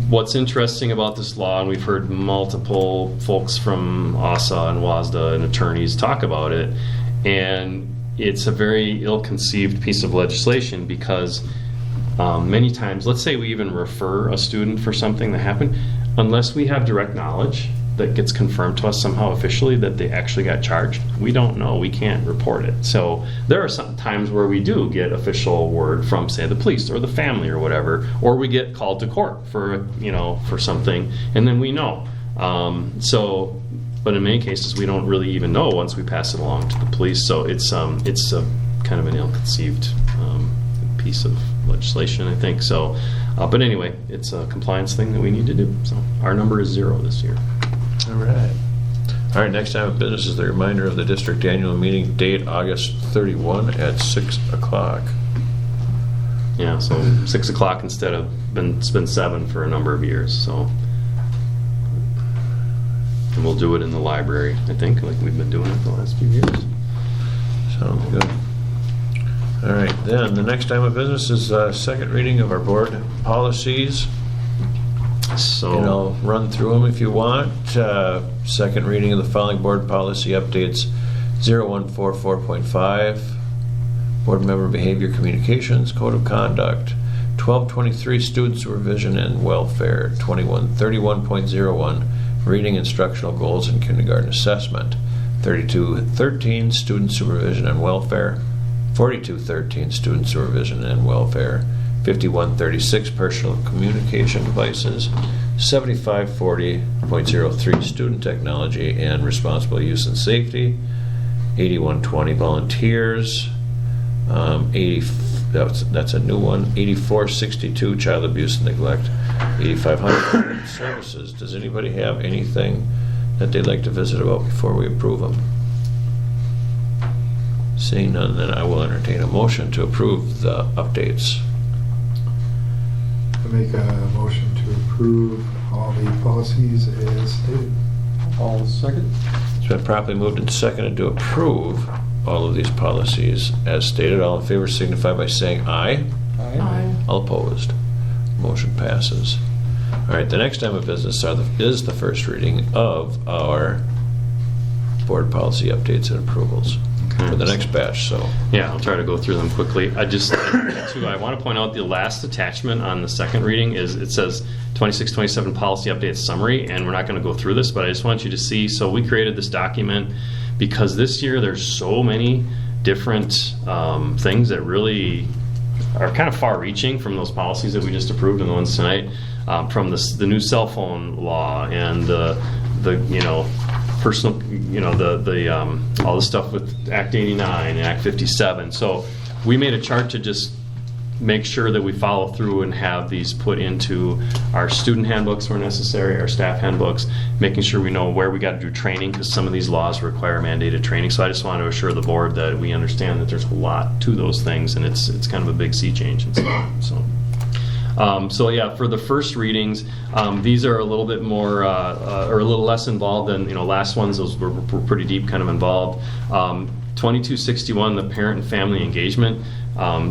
[SPEAKER 7] what's interesting about this law, and we've heard multiple folks from ASA and WASDA and attorneys talk about it, and it's a very ill-conceived piece of legislation because many times, let's say we even refer a student for something that happened, unless we have direct knowledge that gets confirmed to us somehow officially that they actually got charged, we don't know, we can't report it. So there are some times where we do get official word from, say, the police or the family or whatever, or we get called to court for something, and then we know. But in many cases we don't really even know once we pass it along to the police. So it's a kind of an ill-conceived piece of legislation, I think. So, but anyway, it's a compliance thing that we need to do. So our number is 0 this year.
[SPEAKER 3] All right, next item of business is the reminder of the district annual meeting date, August 31 at 6 o'clock.
[SPEAKER 7] Yeah, so 6 o'clock instead of it's been 7 for a number of years. So, and we'll do it in the library, I think, like we've been doing it for the last few years.
[SPEAKER 3] Sounds good. All right, then the next item of business is second reading of our board policies.
[SPEAKER 7] So,
[SPEAKER 3] And I'll run through them if you want. Second reading of the following board policy updates: 0144.5, board member behavior communications, code of conduct; 1223, student supervision and welfare; 2131.01, reading instructional goals and kindergarten assessment; 3213, student supervision and welfare; 4213, student supervision and welfare; 5136, personal communication devices; 7540.03, student technology and responsible use and safety; 8120, volunteers; that's a new one; 8462, child abuse and neglect; 8500, services. Does anybody have anything that they'd like to visit about before we approve them? Seeing none, then I will entertain a motion to approve the updates.
[SPEAKER 6] I make a motion to approve all the policies as stated.
[SPEAKER 5] All second?
[SPEAKER 3] It's been properly moved and seconded to approve all of these policies as stated. All in favor signify by saying aye.
[SPEAKER 2] Aye.
[SPEAKER 3] All opposed. Motion passes. All right, the next item of business is the first reading of our board policy updates and approvals for the next batch. So
[SPEAKER 7] yeah, I'll try to go through them quickly. I want to point out the last attachment on the second reading is it says 26-27 policy update summary, and we're not going to go through this, but I just want you to see. So we created this document because this year there's so many different things that really are kind of far-reaching from those policies that we just approved and the ones tonight, from the new cell phone law and the personal, all the stuff with Act 89 and Act 57. So we made a chart to just make sure that we follow through and have these put into our student handbooks where necessary, our staff handbooks, making sure we know where we got to do training, because some of these laws require mandated training. So I just want to assure the board that we understand that there's a lot to those things, and it's kind of a big sea change and stuff. So yeah, for the first readings, these are a little bit more or a little less involved than last ones. Those were pretty deep, kind of involved. 2261, the parent and family engagement.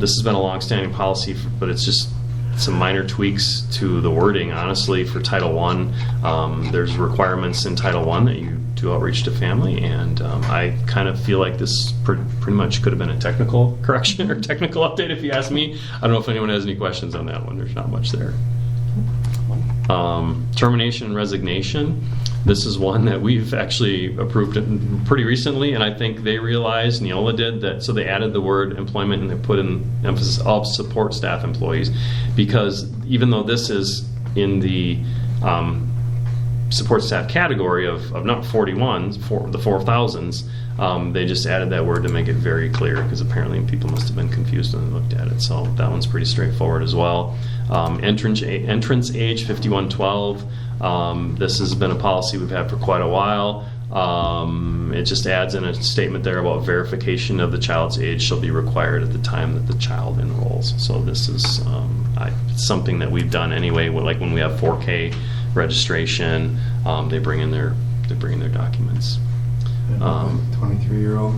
[SPEAKER 7] This has been a long-standing policy, but it's just some minor tweaks to the wording. Honestly, for Title I, there's requirements in Title I that you do outreach to family, and I kind of feel like this pretty much could have been a technical correction or technical update if you ask me. I don't know if anyone has any questions on that one. There's not much there. Termination and resignation. This is one that we've actually approved pretty recently, and I think they realized, Neola did, that so they added the word employment and they put in emphasis of support staff employees, because even though this is in the support staff category of not 41, for the 4,000s, they just added that word to make it very clear, because apparently people must have been confused when they looked at it. So that one's pretty straightforward as well. Entrance age 5112. This has been a policy we've had for quite a while. It just adds in a statement there about verification of the child's age shall be required at the time that the child enrolls. So this is something that we've done anyway. Like when we have 4K registration, they bring in their documents.
[SPEAKER 6] 23-year-old.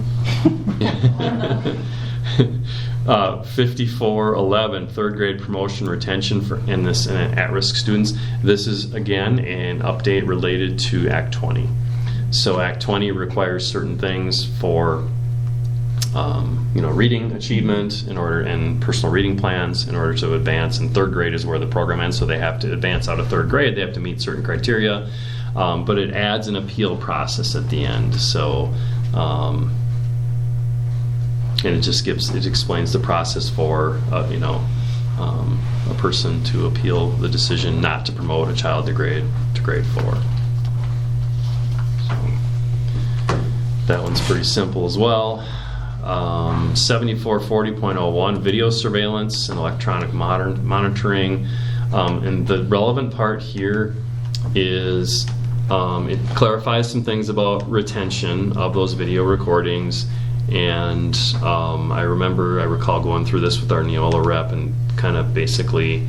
[SPEAKER 7] 5411, third grade promotion retention for in at-risk students. This is again an update related to Act 20. So Act 20 requires certain things for reading achievement and personal reading plans in order to advance. And third grade is where the program ends, so they have to advance out of third grade. They have to meet certain criteria, but it adds an appeal process at the end. So. And it explains the process for a person to appeal the decision not to promote a child to grade 4. So that one's pretty simple as well. 7440.01, video surveillance and electronic monitoring. And the relevant part here is it clarifies some things about retention of those video recordings. And I recall going through this with our Neola rep and kind of basically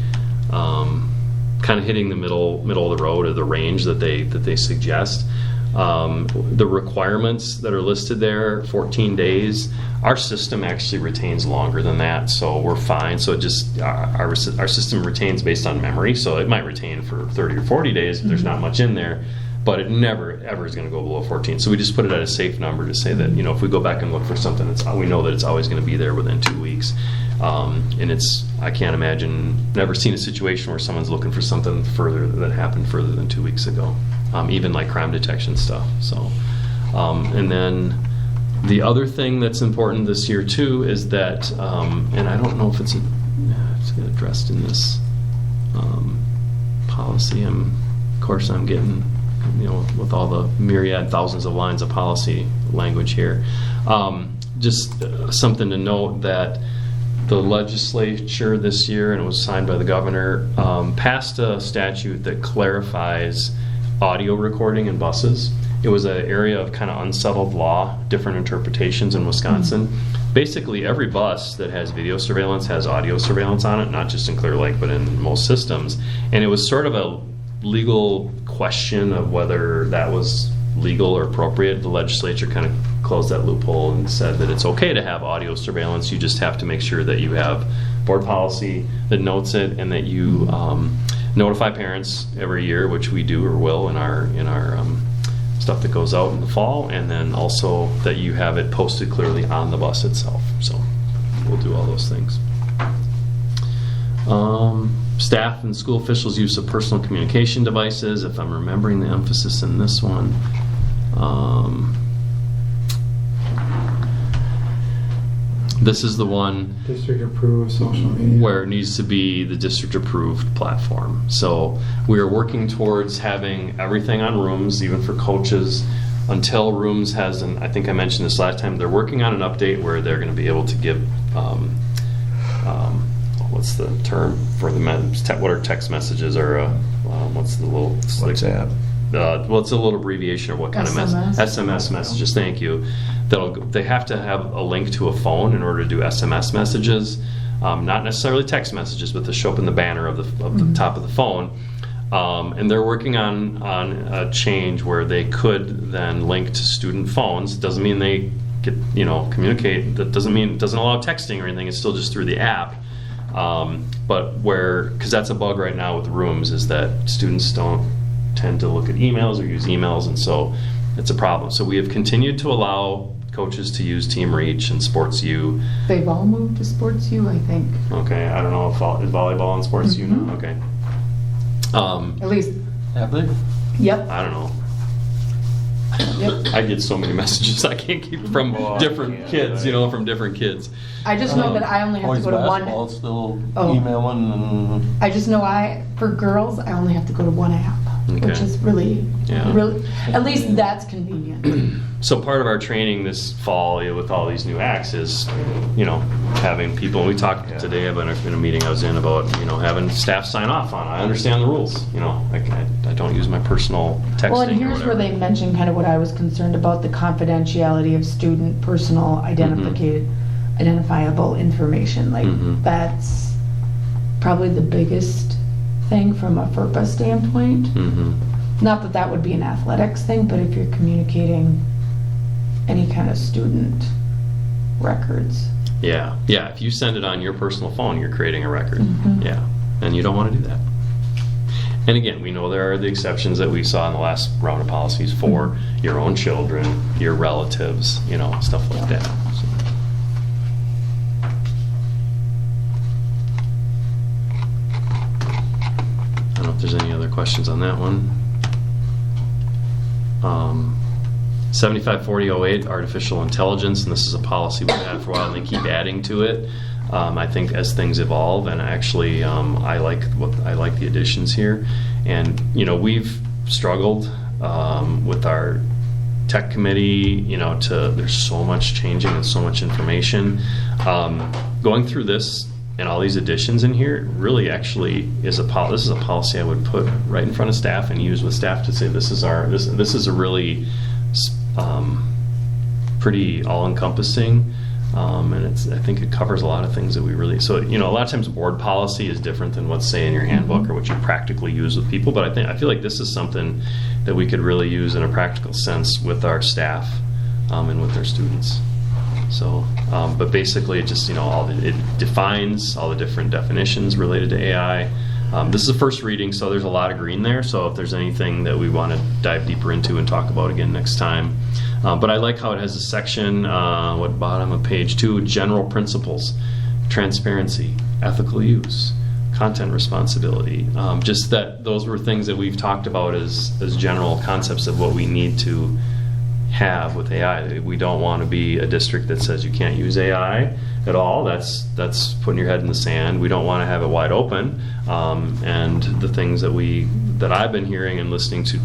[SPEAKER 7] hitting the middle of the road, or the range that they suggest. The requirements that are listed there, 14 days. Our system actually retains longer than that, so we're fine. So it just our system retains based on memory, so it might retain for 30 or 40 days if there's not much in there. But it never, ever is going to go below 14. So we just put it at a safe number to say that, if we go back and look for something, we know that it's always going to be there within 2 weeks. And I can't imagine, never seen a situation where someone's looking for something further that happened further than 2 weeks ago. Even like crime detection stuff. So, and then the other thing that's important this year too is that, and I don't know if it's addressed in this policy. Of course, I'm getting, with all the myriad thousands of lines of policy language here. Just something to note that the legislature this year, and it was signed by the governor, passed a statute that clarifies audio recording in buses. It was an area of kind of unsettled law, different interpretations in Wisconsin. Basically, every bus that has video surveillance has audio surveillance on it, not just in Clear Lake, but in most systems. And it was sort of a legal question of whether that was legal or appropriate. The legislature kind of closed that loophole and said that it's okay to have audio surveillance. You just have to make sure that you have board policy that notes it, and that you notify parents every year, which we do or will in our stuff that goes out in the fall, and then also that you have it posted clearly on the bus itself. So we'll do all those things. Staff and school officials' use of personal communication devices, if I'm remembering the emphasis in this one. This is the one
[SPEAKER 6] District approved social media.
[SPEAKER 7] where it needs to be the district approved platform. So we are working towards having everything on Rooms, even for coaches, until Rooms has an, I think I mentioned this last time, they're working on an update where they're going to be able to give what's the term for what are text messages, or what's the little
[SPEAKER 3] WhatsApp.
[SPEAKER 7] Well, it's a little abbreviation of what kind
[SPEAKER 2] SMS.
[SPEAKER 7] of SMS messages. Thank you. They have to have a link to a phone in order to do SMS messages, not necessarily text messages, but to show up in the banner of the top of the phone. And they're working on a change where they could then link to student phones. Doesn't mean they get communicate. That doesn't allow texting or anything. It's still just through the app. But because that's a bug right now with rooms, is that students don't tend to look at emails or use emails, and so it's a problem. So we have continued to allow coaches to use Team Reach and Sports U.
[SPEAKER 2] They've all moved to Sports U, I think.
[SPEAKER 7] Okay, I don't know if is volleyball on Sports U now. Okay.
[SPEAKER 2] At least,
[SPEAKER 5] Have they?
[SPEAKER 2] yep,
[SPEAKER 7] I don't know.
[SPEAKER 2] yep.
[SPEAKER 7] I get so many messages I can't keep from different kids, from different kids.
[SPEAKER 2] I just know that I only have to
[SPEAKER 5] Boys
[SPEAKER 2] go to
[SPEAKER 5] basketball,
[SPEAKER 2] one.
[SPEAKER 5] still
[SPEAKER 2] Oh.
[SPEAKER 5] emailing and
[SPEAKER 2] I just know for girls, I only have to go to one app, which
[SPEAKER 7] Okay.
[SPEAKER 2] is really,
[SPEAKER 7] Yeah.
[SPEAKER 2] at least that's convenient.
[SPEAKER 7] So part of our training this fall with all these new acts is, having people, and we talked today about in a meeting I was in about, having staff sign off on. I understand the rules, I don't use my personal texting.
[SPEAKER 2] Well, and
[SPEAKER 7] or
[SPEAKER 2] here's where
[SPEAKER 7] whatever.
[SPEAKER 2] they mentioned kind of what I was concerned about, the confidentiality of student personal identifiable information. Like,
[SPEAKER 7] Mhm.
[SPEAKER 2] that's probably the biggest thing from a FERPA standpoint.
[SPEAKER 7] Mhm.
[SPEAKER 2] Not that that would be an athletics thing, but if you're communicating any kind of student records.
[SPEAKER 7] Yeah. If you send it on your personal phone, you're creating a record.
[SPEAKER 2] Mhm.
[SPEAKER 7] Yeah, and you don't want to do that. And again, we know there are the exceptions that we saw in the last round of policies for your own children, your relatives, stuff like that. So. I don't know if there's any other questions on that one. 754008, artificial intelligence, and this is a policy we've had for a while, and they keep adding to it. I think as things evolve, and actually, I like the additions here. And we've struggled with our tech committee. There's so much changing and so much information. Going through this and all these additions in here really actually is this is a policy I would put right in front of staff and use with staff to say this is a really pretty all-encompassing, and I think it covers a lot of things that we really. So a lot of times board policy is different than what's say in your handbook or what you practically use with people. But I feel like this is something that we could really use in a practical sense with our staff and with their students. So, but basically, it just it defines all the different definitions related to AI. This is a first reading, so there's a lot of green there. So if there's anything that we want to dive deeper into and talk about again next time. But I like how it has a section, bottom of page 2, general principles, transparency, ethical use, content responsibility. Just that those were things that we've talked about as general concepts of what we need to have with AI. We don't want to be a district that says you can't use AI at all. That's putting your head in the sand. We don't want to have it wide open. And the things that I've been hearing and listening to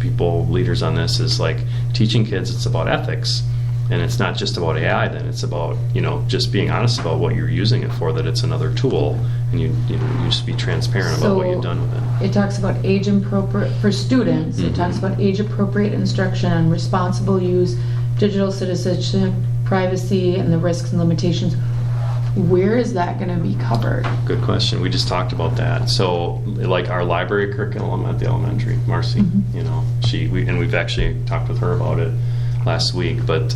[SPEAKER 7] people, leaders on this, is like teaching kids it's about ethics. And it's not just about AI then, it's about, just being honest about what you're using it for, that it's another tool, and you just be transparent about what you've done with it.
[SPEAKER 2] It talks about age appropriate, for students, it talks about age appropriate instruction on responsible use, digital citizenship, privacy, and the risks and limitations. Where is that going to be covered?
[SPEAKER 7] Good question. We just talked about that. So, like our library curriculum at the elementary, Marcy, we've actually talked with her about it last week, but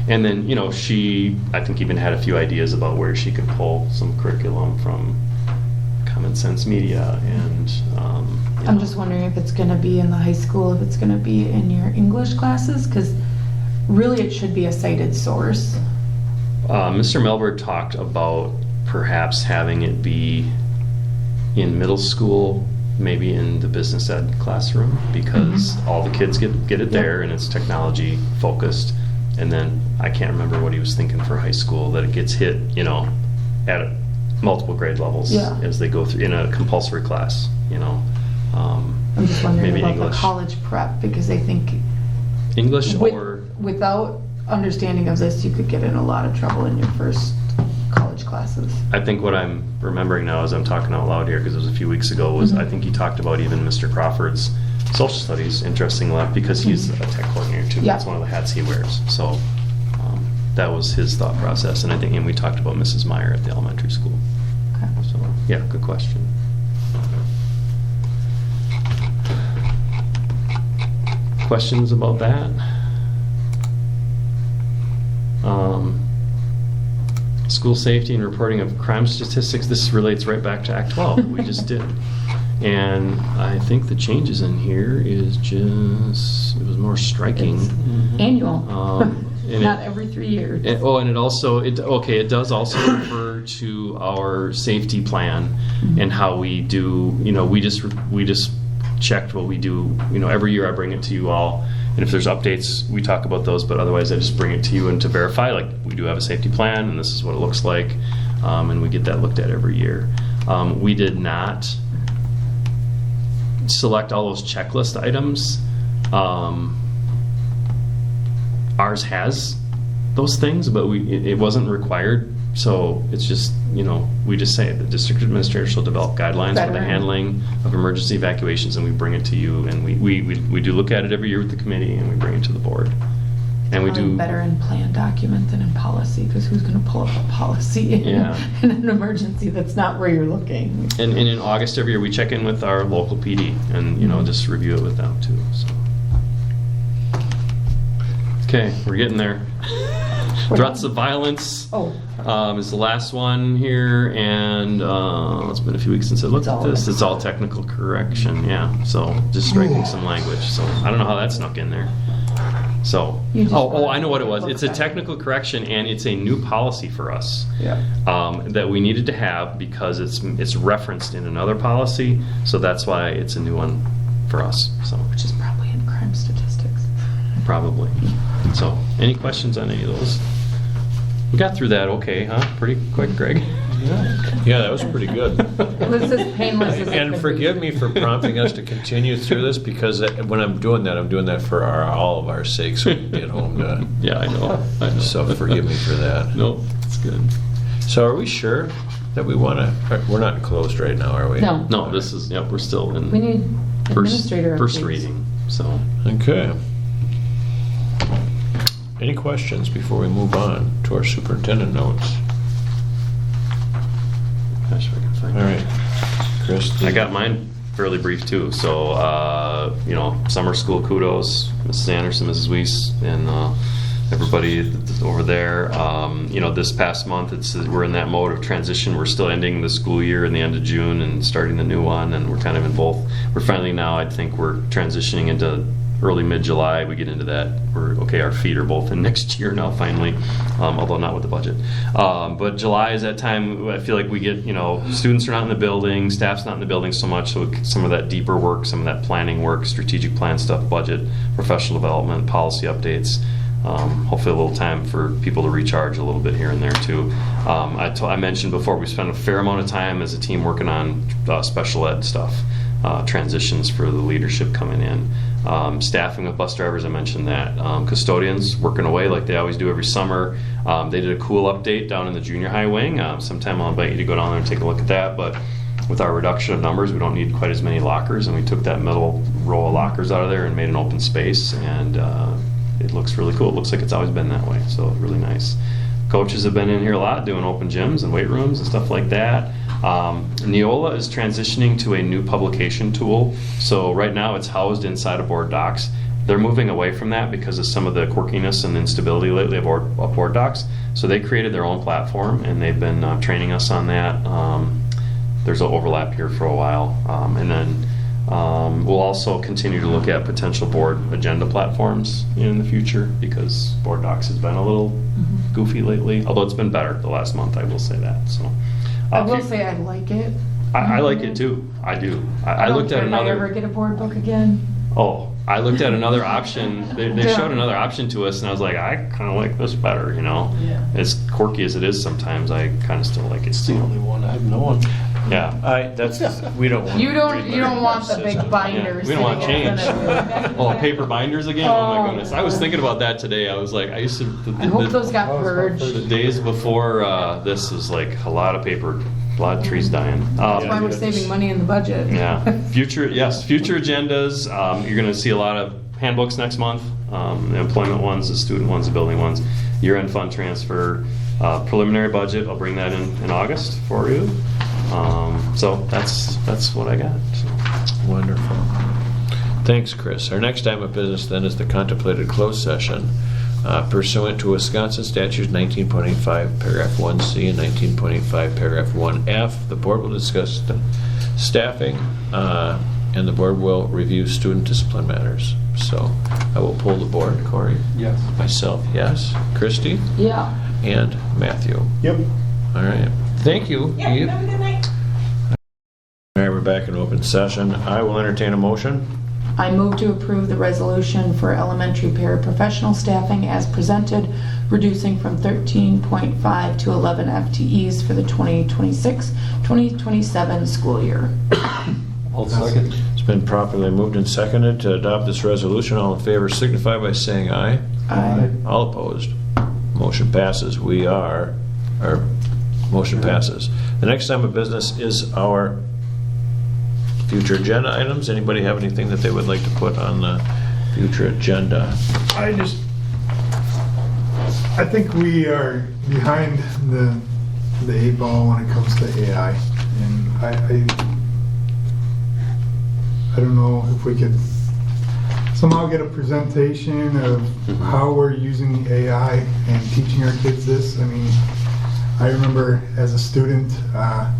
[SPEAKER 7] and then she, I think, even had a few ideas about where she could pull some curriculum from Common Sense Media, and
[SPEAKER 2] I'm just wondering if it's going to be in the high school, if it's going to be in your English classes, because really it should be a cited source.
[SPEAKER 7] Mr. Melberg talked about perhaps having it be in middle school, maybe in the business ed classroom, because all the kids get it there, and it's technology focused. And then I can't remember what he was thinking for high school, that it gets hit, at multiple grade levels as they go through in a compulsory class.
[SPEAKER 2] I'm just wondering
[SPEAKER 7] maybe
[SPEAKER 2] about
[SPEAKER 7] English.
[SPEAKER 2] the college prep, because I think
[SPEAKER 7] English or
[SPEAKER 2] without understanding of this, you could get in a lot of trouble in your first college classes.
[SPEAKER 7] I think what I'm remembering now as I'm talking out loud here, because it was a few weeks ago, was I think he talked about even Mr. Crawford's social studies, interesting enough, because he's a tech coordinator too.
[SPEAKER 2] Yeah.
[SPEAKER 7] That's one of the hats he wears. So that was his thought process. And I think, and we talked about Mrs. Meyer at the elementary school.
[SPEAKER 2] Okay.
[SPEAKER 7] So, yeah, good question. Questions about that? School safety and reporting of crime statistics. This relates right back to Act 12 that we just did. And I think the changes in here is just, it was more striking.
[SPEAKER 2] Annual.
[SPEAKER 7] And
[SPEAKER 2] Not every 3 years.
[SPEAKER 7] And it also, it does also refer to our safety plan and how we do, we just checked what we do, every year I bring it to you all. And if there's updates, we talk about those, but otherwise I just bring it to you and to verify, like, we do have a safety plan and this is what it looks like. And we get that looked at every year. We did not select all those checklist items. Ours has those things, but it wasn't required. So it's just, we just say the district administrator shall develop guidelines for the handling of emergency evacuations, and we bring it to you. And we do look at it every year with the committee, and we bring it to the board. And we do
[SPEAKER 2] better in plan document than in policy, because who's going to pull up a policy in an emergency that's not where you're looking?
[SPEAKER 7] And in August every year, we check in with our local PD and just review it with them too. So. Okay, we're getting there. Threats of violence is the last one here, and it's been a few weeks since I looked at this. It's all technical correction, yeah. So just striking some language. So I don't know how that snuck in there. So I know what it was. It's a technical correction, and it's a new policy for us that we needed to have because it's referenced in another policy. So that's why it's a new one for us. So
[SPEAKER 2] which is probably in crime statistics.
[SPEAKER 7] Probably. So any questions on any of those? We got through that okay, huh? Pretty quick, Greg.
[SPEAKER 3] Yeah, that was pretty good.
[SPEAKER 2] It was as painless as it
[SPEAKER 3] And
[SPEAKER 2] could
[SPEAKER 3] forgive
[SPEAKER 2] be.
[SPEAKER 3] me for prompting us to continue through this, because when I'm doing that for all of our sakes so we can get home to.
[SPEAKER 7] Yeah, I know.
[SPEAKER 3] So forgive me for that.
[SPEAKER 7] No, it's good.
[SPEAKER 3] So are we sure that we want to? We're not closed right now, are we?
[SPEAKER 2] No.
[SPEAKER 7] No, this is we're still in
[SPEAKER 2] We need administrator
[SPEAKER 7] first
[SPEAKER 2] updates.
[SPEAKER 7] reading. So
[SPEAKER 3] Okay. Any questions before we move on to our superintendent notes?
[SPEAKER 7] gosh, if I can find
[SPEAKER 3] All right, Chris.
[SPEAKER 7] I got mine fairly brief too. So, summer school kudos, Mrs. Anderson, Mrs. Weiss, and everybody over there. This past month, we're in that mode of transition. We're still ending the school year in the end of June and starting the new one, and we're kind of in both. We're finally now, I think we're transitioning into early mid-July. We get into that. Our feet are both in next year now finally, although not with the budget. But July is that time I feel like we get, students are not in the building, staff's not in the building so much, so some of that deeper work, some of that planning work, strategic plan stuff, budget, professional development, policy updates. Hopefully a little time for people to recharge a little bit here and there too. I mentioned before, we spent a fair amount of time as a team working on special ed stuff, transitions for the leadership coming in. Staffing with bus drivers, I mentioned that. Custodians working away like they always do every summer. They did a cool update down in the junior high wing. Sometime I'll invite you to go down there and take a look at that. But with our reduction of numbers, we don't need quite as many lockers, and we took that middle row of lockers out of there and made an open space, and it looks really cool. It looks like it's always been that way, so really nice. Coaches have been in here a lot doing open gyms and weight rooms and stuff like that. Neola is transitioning to a new publication tool. So right now it's housed inside of Board Docs. They're moving away from that because of some of the quirkiness and instability lately of Board Docs. So they created their own platform, and they've been training us on that. There's an overlap here for a while. And then we'll also continue to look at potential board agenda platforms in the future, because Board Docs has been a little goofy lately, although it's been better the last month, I will say that. So
[SPEAKER 2] I will say I like it.
[SPEAKER 7] I like it too. I do. I looked at
[SPEAKER 2] If I ever
[SPEAKER 7] another.
[SPEAKER 2] get a board book again.
[SPEAKER 7] Oh, I looked at another option. They showed another option to us, and I was like, I kind of like this better.
[SPEAKER 9] Yeah.
[SPEAKER 7] As quirky as it is sometimes, I kind of still like it.
[SPEAKER 5] It's the only one I've known.
[SPEAKER 7] Yeah.
[SPEAKER 3] We don't want.
[SPEAKER 2] You don't want the big
[SPEAKER 3] system.
[SPEAKER 2] binders.
[SPEAKER 7] We don't want
[SPEAKER 2] sitting in
[SPEAKER 7] change.
[SPEAKER 2] front of you.
[SPEAKER 7] Oh, paper binders again? Oh my
[SPEAKER 2] Oh.
[SPEAKER 7] goodness. I was thinking about that today. I was like, I used to.
[SPEAKER 2] I hope those got
[SPEAKER 6] Oh,
[SPEAKER 2] purged.
[SPEAKER 7] The days before this is like a lot of paper, a lot of trees dying.
[SPEAKER 2] That's why we're saving money in the budget.
[SPEAKER 7] Yeah, future agendas. You're going to see a lot of handbooks next month. The employment ones, the student ones, the building ones. Year-end fund transfer, preliminary budget. I'll bring that in August for you. So that's what I got. So.
[SPEAKER 3] Wonderful. Thanks, Chris. Our next item of business then is the contemplated closed session. Pursuant to Wisconsin Statutes 19.85, paragraph 1C and 19.85, paragraph 1F, the board will discuss the staffing and the board will review student discipline matters. So I will pull the board. Corey?
[SPEAKER 5] Yes.
[SPEAKER 3] Myself, yes. Christy?
[SPEAKER 2] Yeah.
[SPEAKER 3] And Matthew?
[SPEAKER 6] Yep.
[SPEAKER 3] All right. Thank you,
[SPEAKER 9] Yeah,
[SPEAKER 3] Eve.
[SPEAKER 9] have a good night.
[SPEAKER 3] All right, we're back in open session. I will entertain a motion.
[SPEAKER 2] I move to approve the resolution for elementary paraprofessional staffing as presented, reducing from 13.5 to 11 FTEs for the 2026-2027 school year.
[SPEAKER 5] I'll second.
[SPEAKER 3] It's been properly moved and seconded to adopt this resolution. All in favor signify by saying aye.
[SPEAKER 2] Aye.
[SPEAKER 3] All opposed. Motion passes. Motion passes. The next item of business is our future agenda items. Anybody have anything that they would like to put on the future agenda?
[SPEAKER 6] I think we are behind the 8 ball when it comes to AI. And I don't know if we could somehow get a presentation of how we're using AI and teaching our kids this. I mean, I remember as a student, I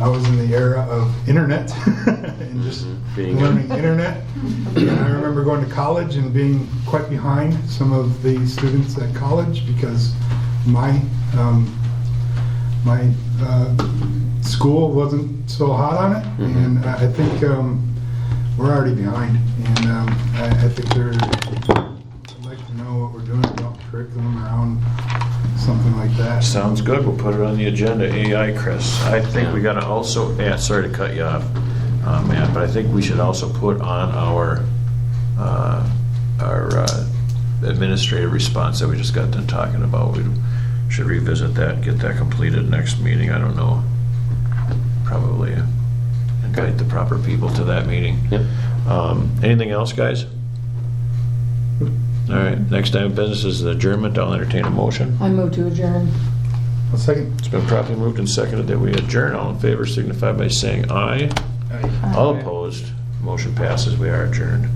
[SPEAKER 6] was in the era of internet and just learning internet. And I remember going to college and being quite behind some of the students at college because my school wasn't so hot on it. And I think we're already behind. And I think I'd like to know what we're doing about curriculum around something like that.
[SPEAKER 3] Sounds good. We'll put it on the agenda. AI, Chris. I think we got to also add, sorry to cut you off, Matt, but I think we should also put on our administrative response that we just got done talking about. We should revisit that, get that completed next meeting. I don't know. Probably invite the proper people to that meeting.
[SPEAKER 7] Yep.
[SPEAKER 3] Anything else, guys? All right, next item of business is the adjournment. I'll entertain a motion.
[SPEAKER 2] I move to adjourn.
[SPEAKER 6] A second.
[SPEAKER 3] It's been properly moved and seconded that we adjourn. All in favor signify by saying aye.
[SPEAKER 6] Aye.
[SPEAKER 3] All opposed, motion passes. We are adjourned.